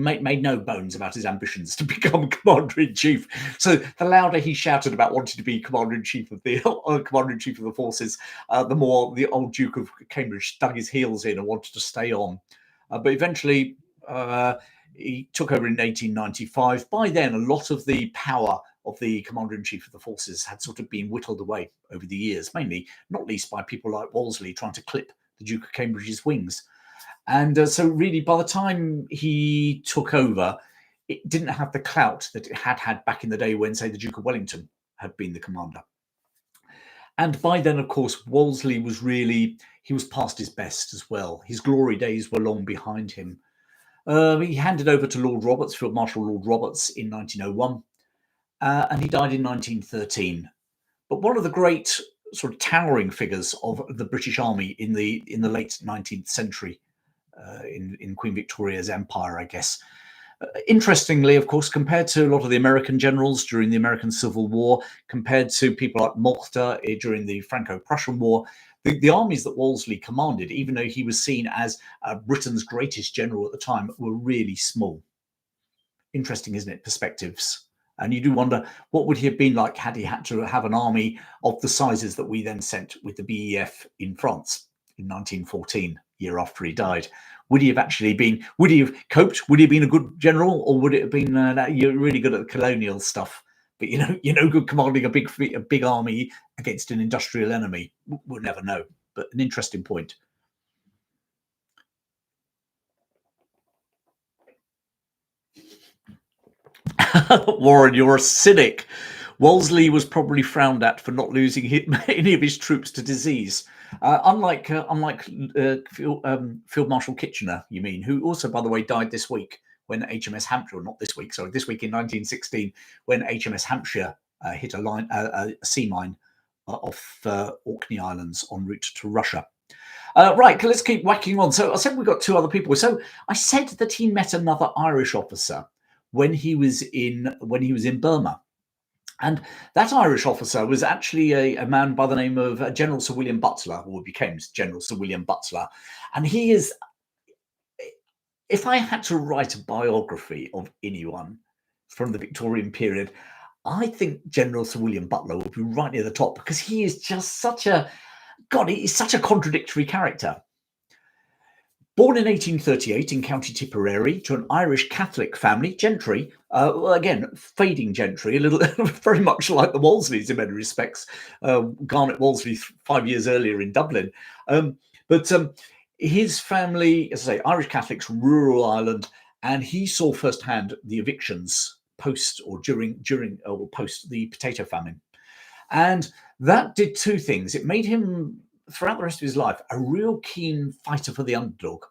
bones about his ambitions to become commander-in-chief. So the louder he shouted about wanting to be commander-in-chief of the forces, the more the old Duke of Cambridge dug his heels in and wanted to stay on. But eventually, he took over in 1895. By then, a lot of the power of the commander-in-chief of the forces had sort of been whittled away over the years, mainly, not least by people like Wolseley trying to clip the Duke of Cambridge's wings. And so really, by the time he took over, it didn't have the clout that it had back in the day when, say, the Duke of Wellington had been the commander. And by then, of course, Wolseley he was past his best as well. His glory days were long behind him. He handed over to Lord Roberts, Field Marshal Lord Roberts, in 1901, and he died in 1913. But one of the great sort of towering figures of the British Army in the late 19th century, in Queen Victoria's empire, I guess. Interestingly, of course, compared to a lot of the American generals during the American Civil War, compared to people like Mullah during the Franco-Prussian War, the armies that Wolseley commanded, even though he was seen as Britain's greatest general at the time, were really small. Interesting, isn't it? Perspectives. And you do wonder, what would he have been like had he had to have an army of the sizes that we then sent with the BEF in France in 1914, year after he died? Would he have actually been, would he have coped? Would he have been a good general? Or would it have been, you're really good at the colonial stuff, but you're good commanding a big army against an industrial enemy? We'll never know, but an interesting point. Warren, you're a cynic. Wolseley was probably frowned at for not losing any of his troops to disease. Unlike Field Marshal Kitchener, you mean, who also, by the way, died this week when HMS Hampshire, not this week, sorry, this week in 1916, when HMS Hampshire hit a sea mine off Orkney Islands en route to Russia. Right, let's keep whacking on. So I said we've got two other people. So I said that he met another Irish officer when he was in Burma. And that Irish officer was actually a man by the name of General Sir William Butler, who became General Sir William Butler. And he is, if I had to write a biography of anyone from the Victorian period, I think General Sir William Butler would be right near the top, because he is just he's such a contradictory character. Born in 1838 in County Tipperary to an Irish Catholic family, gentry, again, fading gentry, a little very much like the Wolseleys in many respects, Garnet Wolseley 5 years earlier in Dublin. But his family, as I say, Irish Catholics, rural Ireland, and he saw firsthand the evictions post or during or post the potato famine. And that did two things. It made him, throughout the rest of his life, a real keen fighter for the underdog.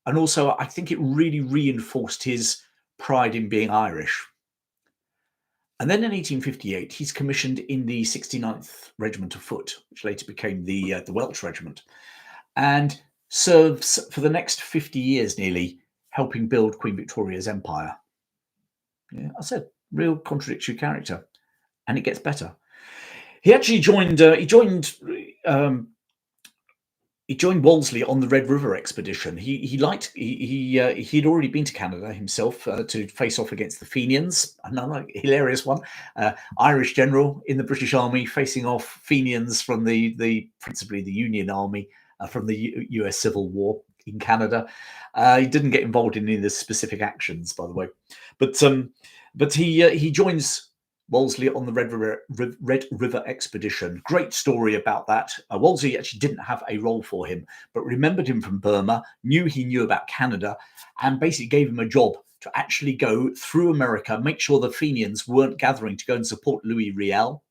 And also, I think it really reinforced his pride in being Irish. And then in 1858, he's commissioned in the 69th Regiment of Foot, which later became the Welsh Regiment, and serves for the next 50 years nearly, helping build Queen Victoria's empire. Yeah, I said, real contradictory character, and it gets better. He actually joined Wolseley on the Red River expedition. He'd already been to Canada himself to face off against the Fenians, another hilarious one. Irish general in the British Army facing off Fenians from principally the Union Army from the US Civil War in Canada. He didn't get involved in any of the specific actions, by the way, but he joins Wolseley on the Red River expedition. Great story about that. Wolseley actually didn't have a role for him, but remembered him from Burma, he knew about Canada, and basically gave him a job to actually go through America, make sure the Fenians weren't gathering to go and support Louis Riel.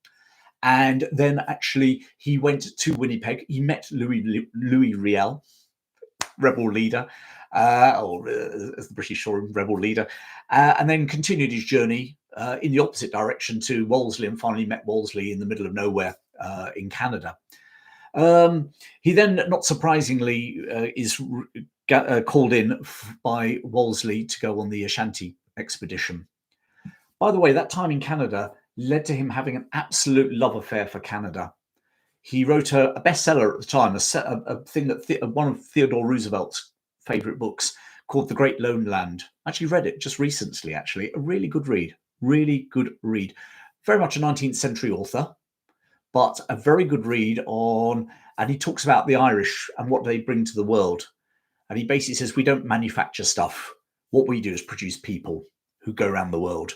And then actually he went to Winnipeg. He met Louis Riel, rebel leader, or as the British saw him, rebel leader, and then continued his journey in the opposite direction to Wolseley, and finally met Wolseley in the middle of nowhere in Canada. He then, not surprisingly, is called in by Wolseley to go on the Ashanti expedition. By the way, that time in Canada led to him having an absolute love affair for Canada. He wrote a bestseller at the time, a thing that one of Theodore Roosevelt's favorite books, called The Great Lone Land. I actually read it just recently, actually. A really good read. Really good read. Very much a 19th century author, but a very good read on, and he talks about the Irish and what they bring to the world. And he basically says, we don't manufacture stuff. What we do is produce people who go around the world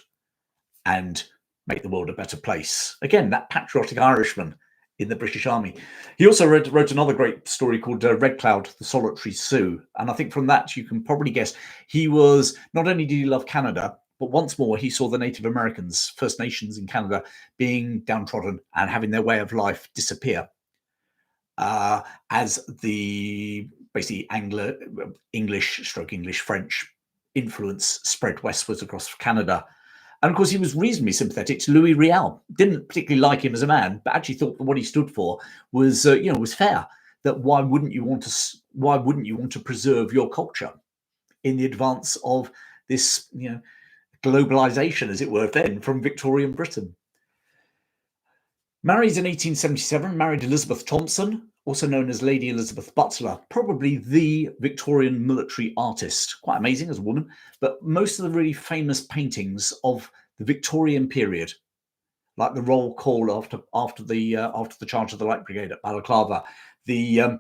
and make the world a better place. Again, that patriotic Irishman in the British Army. He also wrote another great story called Red Cloud, the Solitary Sioux. And I think from that, you can probably guess he was, not only did he love Canada, but once more, he saw the Native Americans, First Nations in Canada, being downtrodden and having their way of life disappear as the basically English French influence spread westwards across Canada. And of course, he was reasonably sympathetic to Louis Riel. Didn't particularly like him as a man, but actually thought that what he stood for was, was fair. That why wouldn't you want to preserve your culture in the advance of this, globalization, as it were, then from Victorian Britain? Married in 1877, married Elizabeth Thompson, also known as Lady Elizabeth Butler, probably the Victorian military artist. Quite amazing as a woman, but most of the really famous paintings of the Victorian period, like the roll call after the charge of the Light Brigade at Balaclava, the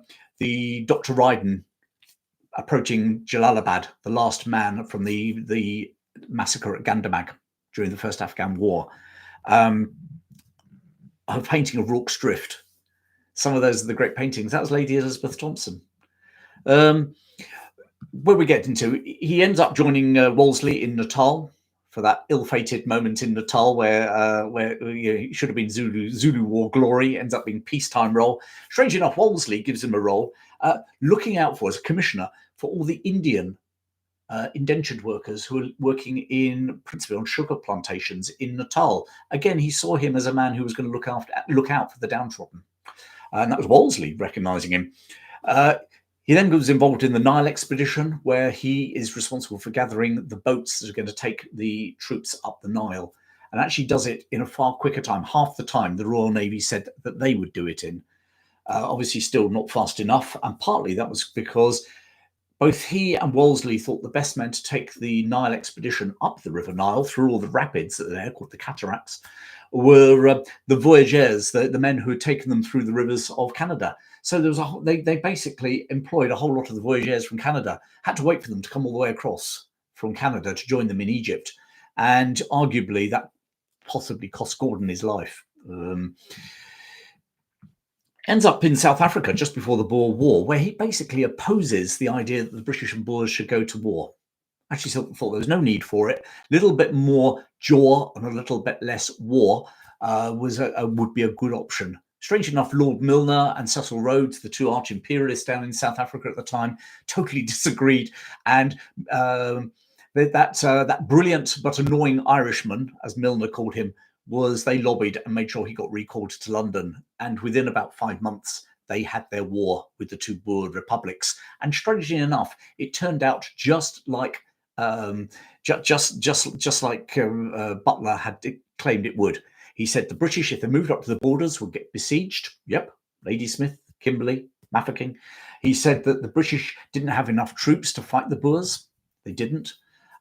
Dr. Ryden approaching Jalalabad, the last man from the massacre at Gandamag during the First Afghan War. A painting of Rorke's Drift. Some of those are the great paintings. That was Lady Elizabeth Thompson. Where we get into, he ends up joining Wolseley in Natal for that ill-fated moment in Natal where it should have been Zulu War glory, ends up being peacetime role. Strange enough, Wolseley gives him a role looking out for, as a commissioner, for all the Indian indentured workers who were working principally on sugar plantations in Natal. Again, he saw him as a man who was going to look out for the downtrodden. And that was Wolseley recognising him. He then was involved in the Nile expedition, where he is responsible for gathering the boats that are going to take the troops up the Nile, and actually does it in a far quicker time, half the time the Royal Navy said that they would do it in. Obviously still not fast enough, and partly that was because both he and Wolseley thought the best men to take the Nile expedition up the River Nile through all the rapids that are there, called the cataracts, were the voyageurs, the men who had taken them through the rivers of Canada. So there was they basically employed a whole lot of the voyageurs from Canada, had to wait for them to come all the way across from Canada to join them in Egypt. And arguably that possibly cost Gordon his life. Ends up in South Africa just before the Boer War, where he basically opposes the idea that the British and Boers should go to war. Actually thought there was no need for it. A little bit more jaw and a little bit less war would be a good option. Strange enough, Lord Milner and Cecil Rhodes, the two arch imperialists down in South Africa at the time, totally disagreed. And that brilliant but annoying Irishman, as Milner called him, they lobbied and made sure he got recalled to London. And within about 5 months, they had their war with the two Boer republics. And strangely enough, it turned out just like Butler had claimed it would. He said the British, if they moved up to the borders, would get besieged. Yep, Ladysmith, Kimberley, Mafeking. He said that the British didn't have enough troops to fight the Boers. They didn't.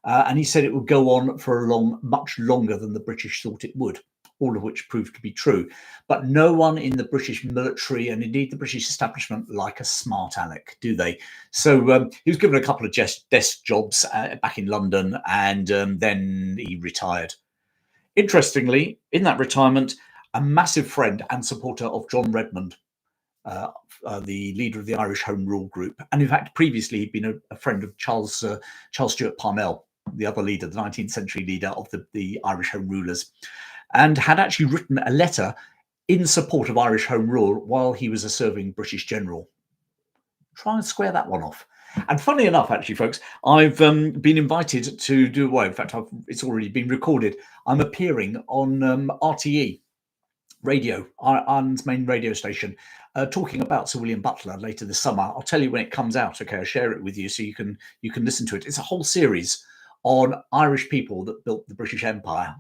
And he said it would go on for much longer than the British thought it would, all of which proved to be true. But no one in the British military, and indeed the British establishment, like a smart aleck, do they? So he was given a couple of desk jobs back in London, and then he retired. Interestingly, in that retirement, a massive friend and supporter of John Redmond, the leader of the Irish Home Rule Group. And in fact, previously, he'd been a friend of Charles Stewart Parnell, the other leader, the 19th century leader of the Irish Home Rulers, and had actually written a letter in support of Irish Home Rule while he was a serving British general. Try and square that one off. And funnily enough, actually, folks, I've been invited to do, well, in fact, it's already been recorded. I'm appearing on RTE radio, Ireland's main radio station, talking about Sir William Butler later this summer. I'll tell you when it comes out. Okay, I'll share it with you so you can listen to it. It's a whole series on Irish people that built the British Empire.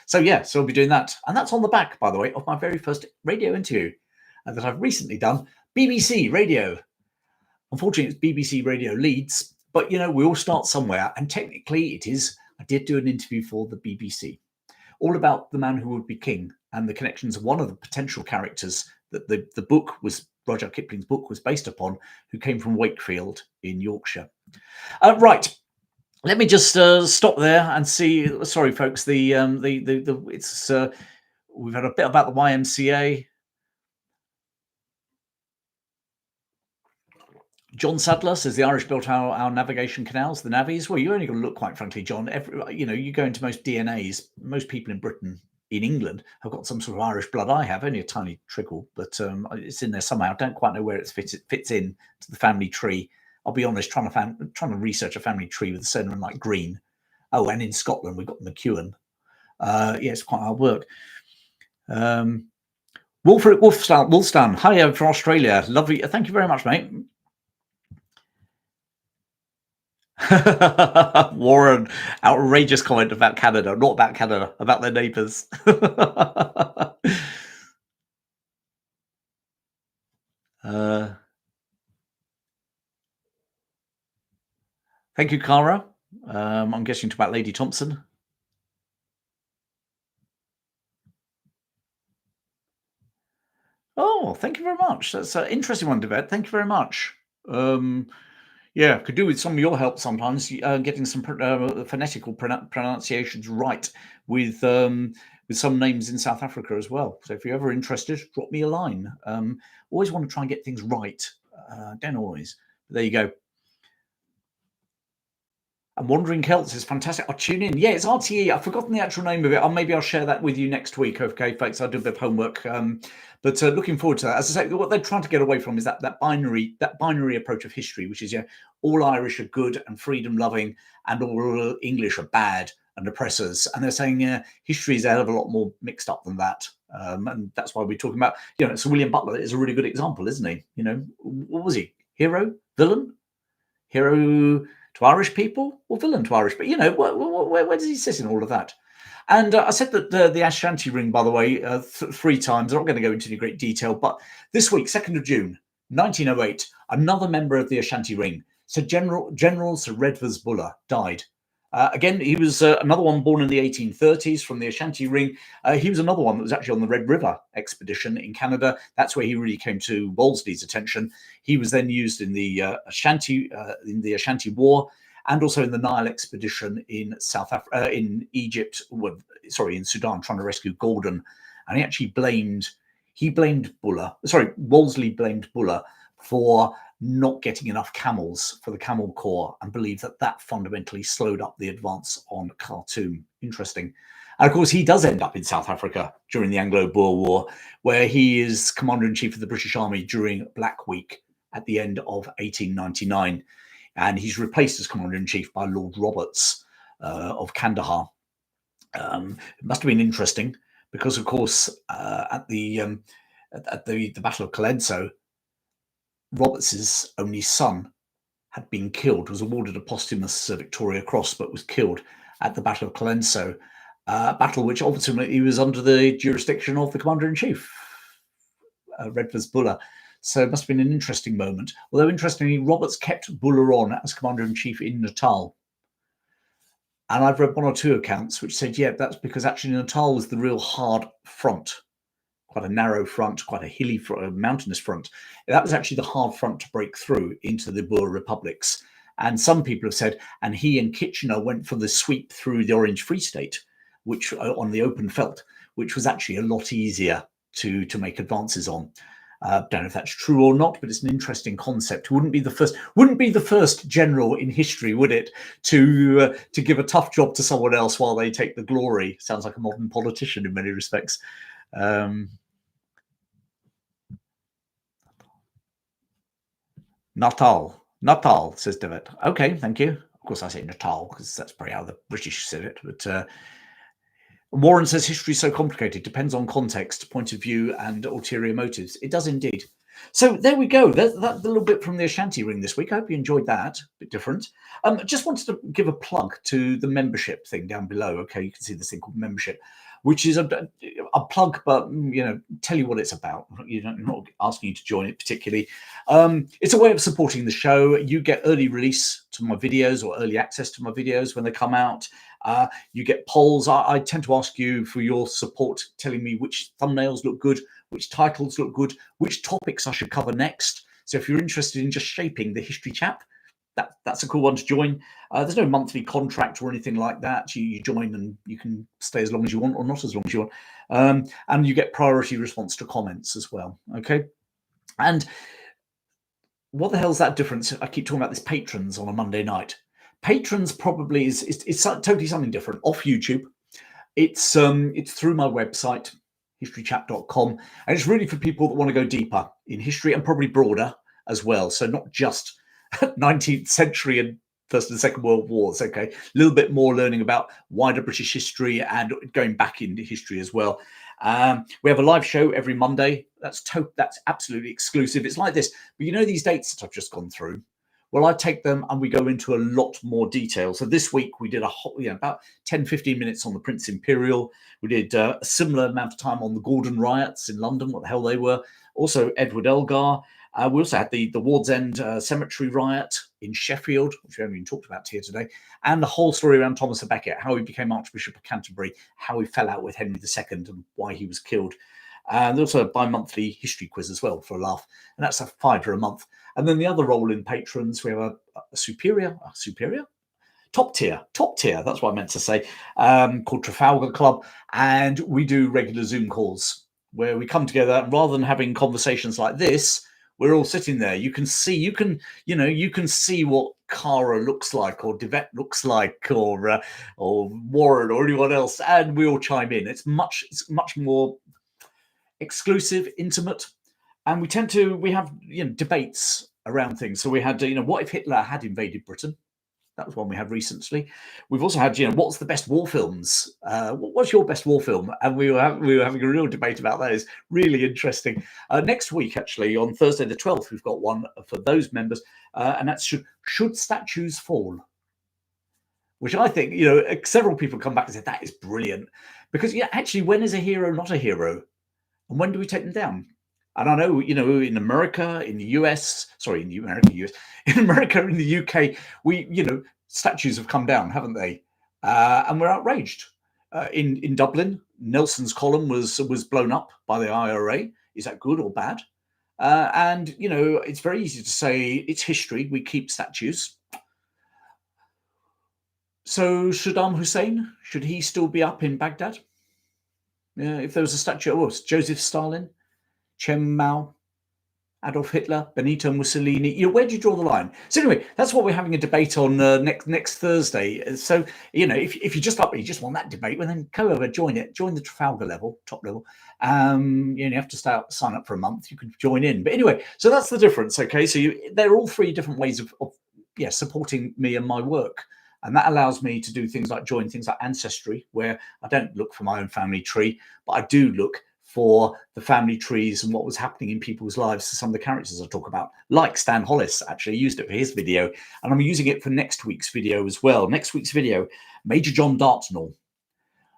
So I'll be doing that. And that's on the back, by the way, of my very first radio interview that I've recently done, BBC Radio. Unfortunately, it's BBC Radio Leeds, but we all start somewhere. And technically I did do an interview for the BBC, all about the man who would be king and the connections of one of the potential characters that the book was, Rudyard Kipling's book was based upon, who came from Wakefield in Yorkshire. Right. Let me just stop there and see. Sorry, folks. We've had a bit about the YMCA. John Sadler says the Irish built our navigation canals, the navies. Well, you're only going to look, quite frankly, John. You go into most DNAs, most people in Britain, in England, have got some sort of Irish blood. I have only a tiny trickle, but it's in there somehow. I don't quite know where it fits in to the family tree. I'll be honest, trying to research a family tree with a surname like Green. Oh, and in Scotland we've got McEwen. It's quite hard work. Wolfstan, hi from Australia. Lovely. Thank you very much, mate. Warren, outrageous comment about Canada. Not about Canada, about their neighbours. Thank you, Cara. I'm guessing to about Lady Thompson. Oh, thank you very much. That's an interesting one, Devet. Thank you very much. Yeah, could do with some of your help sometimes, getting some phonetical pronunciations right with some names in South Africa as well. So if you're ever interested, drop me a line. Always want to try and get things right. Don't always. But there you go. And Wandering Celts is fantastic. I'll tune in. Yeah, it's RTE. I've forgotten the actual name of it. Maybe I'll share that with you next week. Okay, folks, I'll do a bit of homework. But looking forward to that. As I say, what they're trying to get away from is that binary approach of history, which is all Irish are good and freedom loving, and all English are bad and oppressors. And they're saying history is a hell of a lot more mixed up than that. And that's why we're talking about, Sir William Butler is a really good example, isn't he? What was he? Hero? Villain? Hero to Irish people, or villain to Irish? But where does he sit in all of that? And I said that the Ashanti ring, by the way, 3 times. I'm not going to go into any great detail, but this week, 2nd of June, 1908, another member of the Ashanti ring, General Sir Redvers Mullah, died. Again, he was another one born in the 1830s from the Ashanti ring. He was another one that was actually on the Red River expedition in Canada. That's where he really came to Wolseley's attention. He was then used in the Ashanti War, and also in the Nile expedition in in Egypt, in Sudan, trying to rescue Gordon. And he actually blamed Wolseley blamed Mullah for not getting enough camels for the Camel Corps, and believed that fundamentally slowed up the advance on Khartoum. Interesting. And of course, he does end up in South Africa during the Anglo-Boer War, where he is Commander-in-Chief of the British Army during Black Week at the end of 1899. And he's replaced as Commander-in-Chief by Lord Roberts of Kandahar. It must have been interesting because, of course, at the Battle of Colenso, Roberts's only son had been killed, was awarded a posthumous Victoria Cross, but was killed at the Battle of Colenso, a battle which ultimately was under the jurisdiction of the Commander-in-Chief, Redvers Buller. So it must have been an interesting moment. Although, interestingly, Roberts kept Buller on as Commander-in-Chief in Natal. And I've read 1 or 2 accounts which said, that's because actually Natal was the real hard front. Quite a narrow front, quite a hilly front, a mountainous front. That was actually the hard front to break through into the Boer republics. And some people have said, and he and Kitchener went for the sweep through the Orange Free State, which on the open veldt, which was actually a lot easier to make advances on. Don't know if that's true or not, but it's an interesting concept. Wouldn't be the first general in history, would it, to give a tough job to someone else while they take the glory? Sounds like a modern politician in many respects. Natal, says Devet. Okay, thank you. Of course, I say Natal because that's probably how the British said it. But Warren says history is so complicated, depends on context, point of view, and ulterior motives. It does indeed. So there we go. That's a little bit from the Ashanti ring this week. I hope you enjoyed that. A bit different. Just wanted to give a plug to the membership thing down below. Okay, you can see this thing called membership, which is a plug, but tell you what it's about. I'm not asking you to join it particularly. It's a way of supporting the show. You get early release to my videos or early access to my videos when they come out. You get polls. I tend to ask you for your support, telling me which thumbnails look good, which titles look good, which topics I should cover next. So if you're interested in just shaping the History Chap, that's a cool one to join. There's no monthly contract or anything like that. You join and you can stay as long as you want or not as long as you want. And you get priority response to comments as well. Okay. And what the hell's that difference? I keep talking about this patrons on a Monday night. Patrons probably is totally something different off YouTube. It's through my website, historychap.com, and it's really for people that want to go deeper in history and probably broader as well. So not just 19th century and First and Second World Wars. Okay, a little bit more learning about wider British history and going back into history as well. We have a live show every Monday. That's absolutely exclusive. It's like this, but you know these dates that I've just gone through. Well, I take them and we go into a lot more detail. So this week we did about 10, 15 minutes on the Prince Imperial. We did a similar amount of time on the Gordon riots in London, what the hell they were. Also Edward Elgar. We also had the Ward's End Cemetery riot in Sheffield, which we haven't even talked about here today, and the whole story around Thomas à Becket, how he became Archbishop of Canterbury, how he fell out with Henry II and why he was killed. And also a bi-monthly history quiz as well for a laugh. And that's a £5 a month. And then the other role in patrons, we have a top tier, that's what I meant to say, called Trafalgar Club. And we do regular Zoom calls where we come together, and rather than having conversations like this, we're all sitting there. You can see what Cara looks like, or Devet looks like, or Warren, or anyone else, and we all chime in. It's much more exclusive, intimate, and we have debates around things. So we had what if Hitler had invaded Britain? That was one we had recently. We've also had what's the best war films? What's your best war film? And we were having a real debate about that. It's really interesting. Next week, actually, on Thursday the 12th, we've got one for those members, and that's should statues fall? Which I think several people come back and say that is brilliant, because actually, when is a hero not a hero? And when do we take them down? And I know, in America, in the US, in America, in the UK, statues have come down, haven't they? And we're outraged. In Dublin, Nelson's column was blown up by the IRA. Is that good or bad? And it's very easy to say it's history. We keep statues. So Saddam Hussein, should he still be up in Baghdad? If there was a statue of Joseph Stalin, Chen Mao, Adolf Hitler, Benito Mussolini, where do you draw the line? So anyway, that's what we're having a debate on next Thursday. So if you just want that debate, well then go over, join the Trafalgar level, top level. You have to sign up for a month. You can join in, but anyway, so that's the difference. Okay, so they're all three different ways of supporting me and my work. And that allows me to do things like join things like Ancestry, where I don't look for my own family tree, but I do look for the family trees and what was happening in people's lives to some of the characters I talk about. Like Stan Hollis actually used it for his video, and I'm using it for next week's video as well. Next week's video, Major John Dartnell,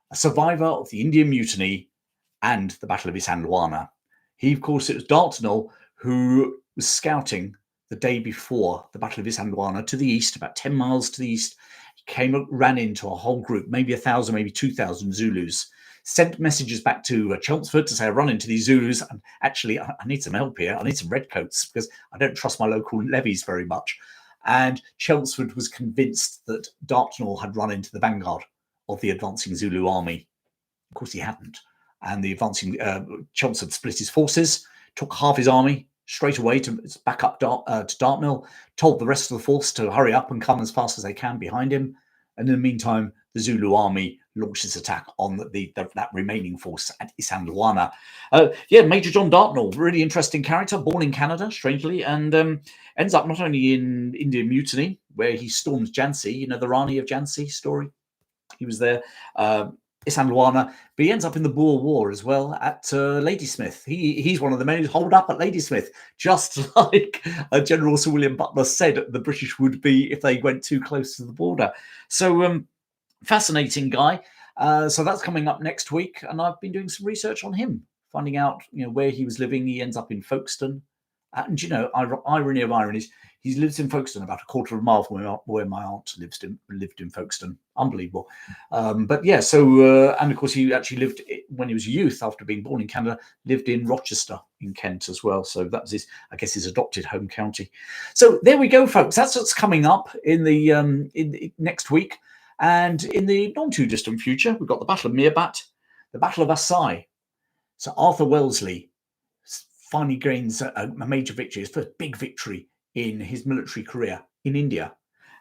a survivor of the Indian Mutiny and the Battle of Isandlwana. Of course, it was Dartnell who was scouting the day before the Battle of Isandlwana to the east, about 10 miles to the east. He ran into a whole group, maybe 1,000, maybe 2,000 Zulus, sent messages back to Chelmsford to say, I run into these Zulus, and actually I need some help here. I need some redcoats because I don't trust my local levies very much. And Chelmsford was convinced that Dartnell had run into the vanguard of the advancing Zulu army. Of course, he hadn't. And the advancing Chelmsford split his forces, took half his army straight away to back up to Dartnell, told the rest of the force to hurry up and come as fast as they can behind him. And in the meantime, the Zulu army launched its attack on that remaining force at Isandlwana. Major John Dartnell, really interesting character, born in Canada, strangely, and ends up not only in Indian Mutiny, where he storms Jhansi, the Rani of Jhansi story. He was there. Isandlwana, but he ends up in the Boer War as well at Ladysmith. He's one of the men who's holed up at Ladysmith, just like General Sir William Butler said the British would be if they went too close to the border. So fascinating guy. So that's coming up next week, and I've been doing some research on him, finding out where he was living. He ends up in Folkestone, and irony of ironies, he lives in Folkestone, about a quarter of a mile from where my aunt lived in Folkestone. Unbelievable. But yeah, so, and of course, he actually lived, when he was a youth, after being born in Canada, lived in Rochester in Kent as well. So that was his adopted home county. So there we go, folks. That's what's coming up in the next week. And in the not too distant future, we've got the Battle of Mirbat, the Battle of Assaye. So Arthur Wellesley finally gains a major victory, his first big victory in his military career in India.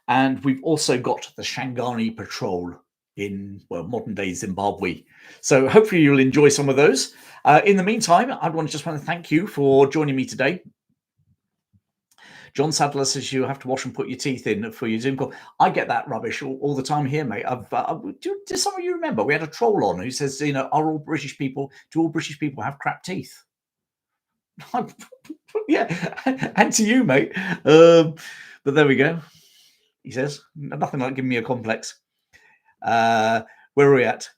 And we've also got the Shangani Patrol in, well, modern day Zimbabwe. So hopefully you'll enjoy some of those. In the meantime, I just want to thank you for joining me today. John Sadler says you have to wash and put your teeth in for your Zoom call. I get that rubbish all the time here, mate. Do some of you remember we had a troll on who says, do all British people have crap teeth? Yeah, and to you, mate. But there we go. He says, nothing like giving me a complex. Where are we at?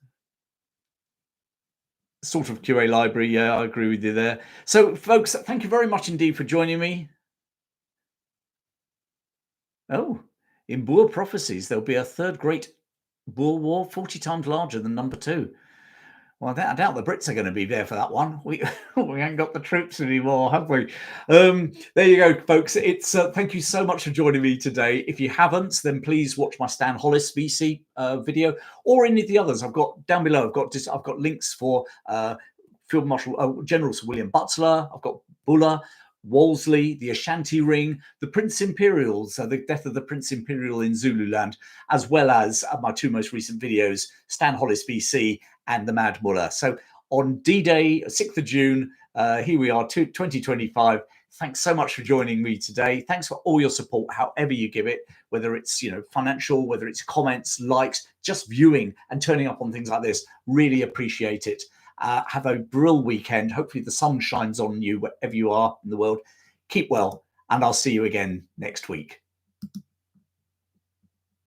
Sort of QA library. Yeah, I agree with you there. So, folks, thank you very much indeed for joining me. Oh, in Boer prophecies, there'll be a third great Boer war 40 times larger than number 2. Well, I doubt the Brits are going to be there for that one. We ain't got the troops anymore, have we? There you go, folks. It's thank you so much for joining me today. If you haven't, then please watch my Stan Hollis VC video or any of the others. I've got down below. I've got links for Field Marshal General Sir William Butler. I've got Mullah, Wolseley, the Ashanti Ring, the Prince Imperials, the death of the Prince Imperial in Zululand, as well as my 2 most recent videos, Stan Hollis VC and the Mad Mullah. So on D-Day, 6th of June, here we are, 2025. Thanks so much for joining me today. Thanks for all your support, however you give it, whether it's financial, whether it's comments, likes, just viewing and turning up on things like this. Really appreciate it. Have a brilliant weekend. Hopefully the sun shines on you wherever you are in the world. Keep well, and I'll see you again next week.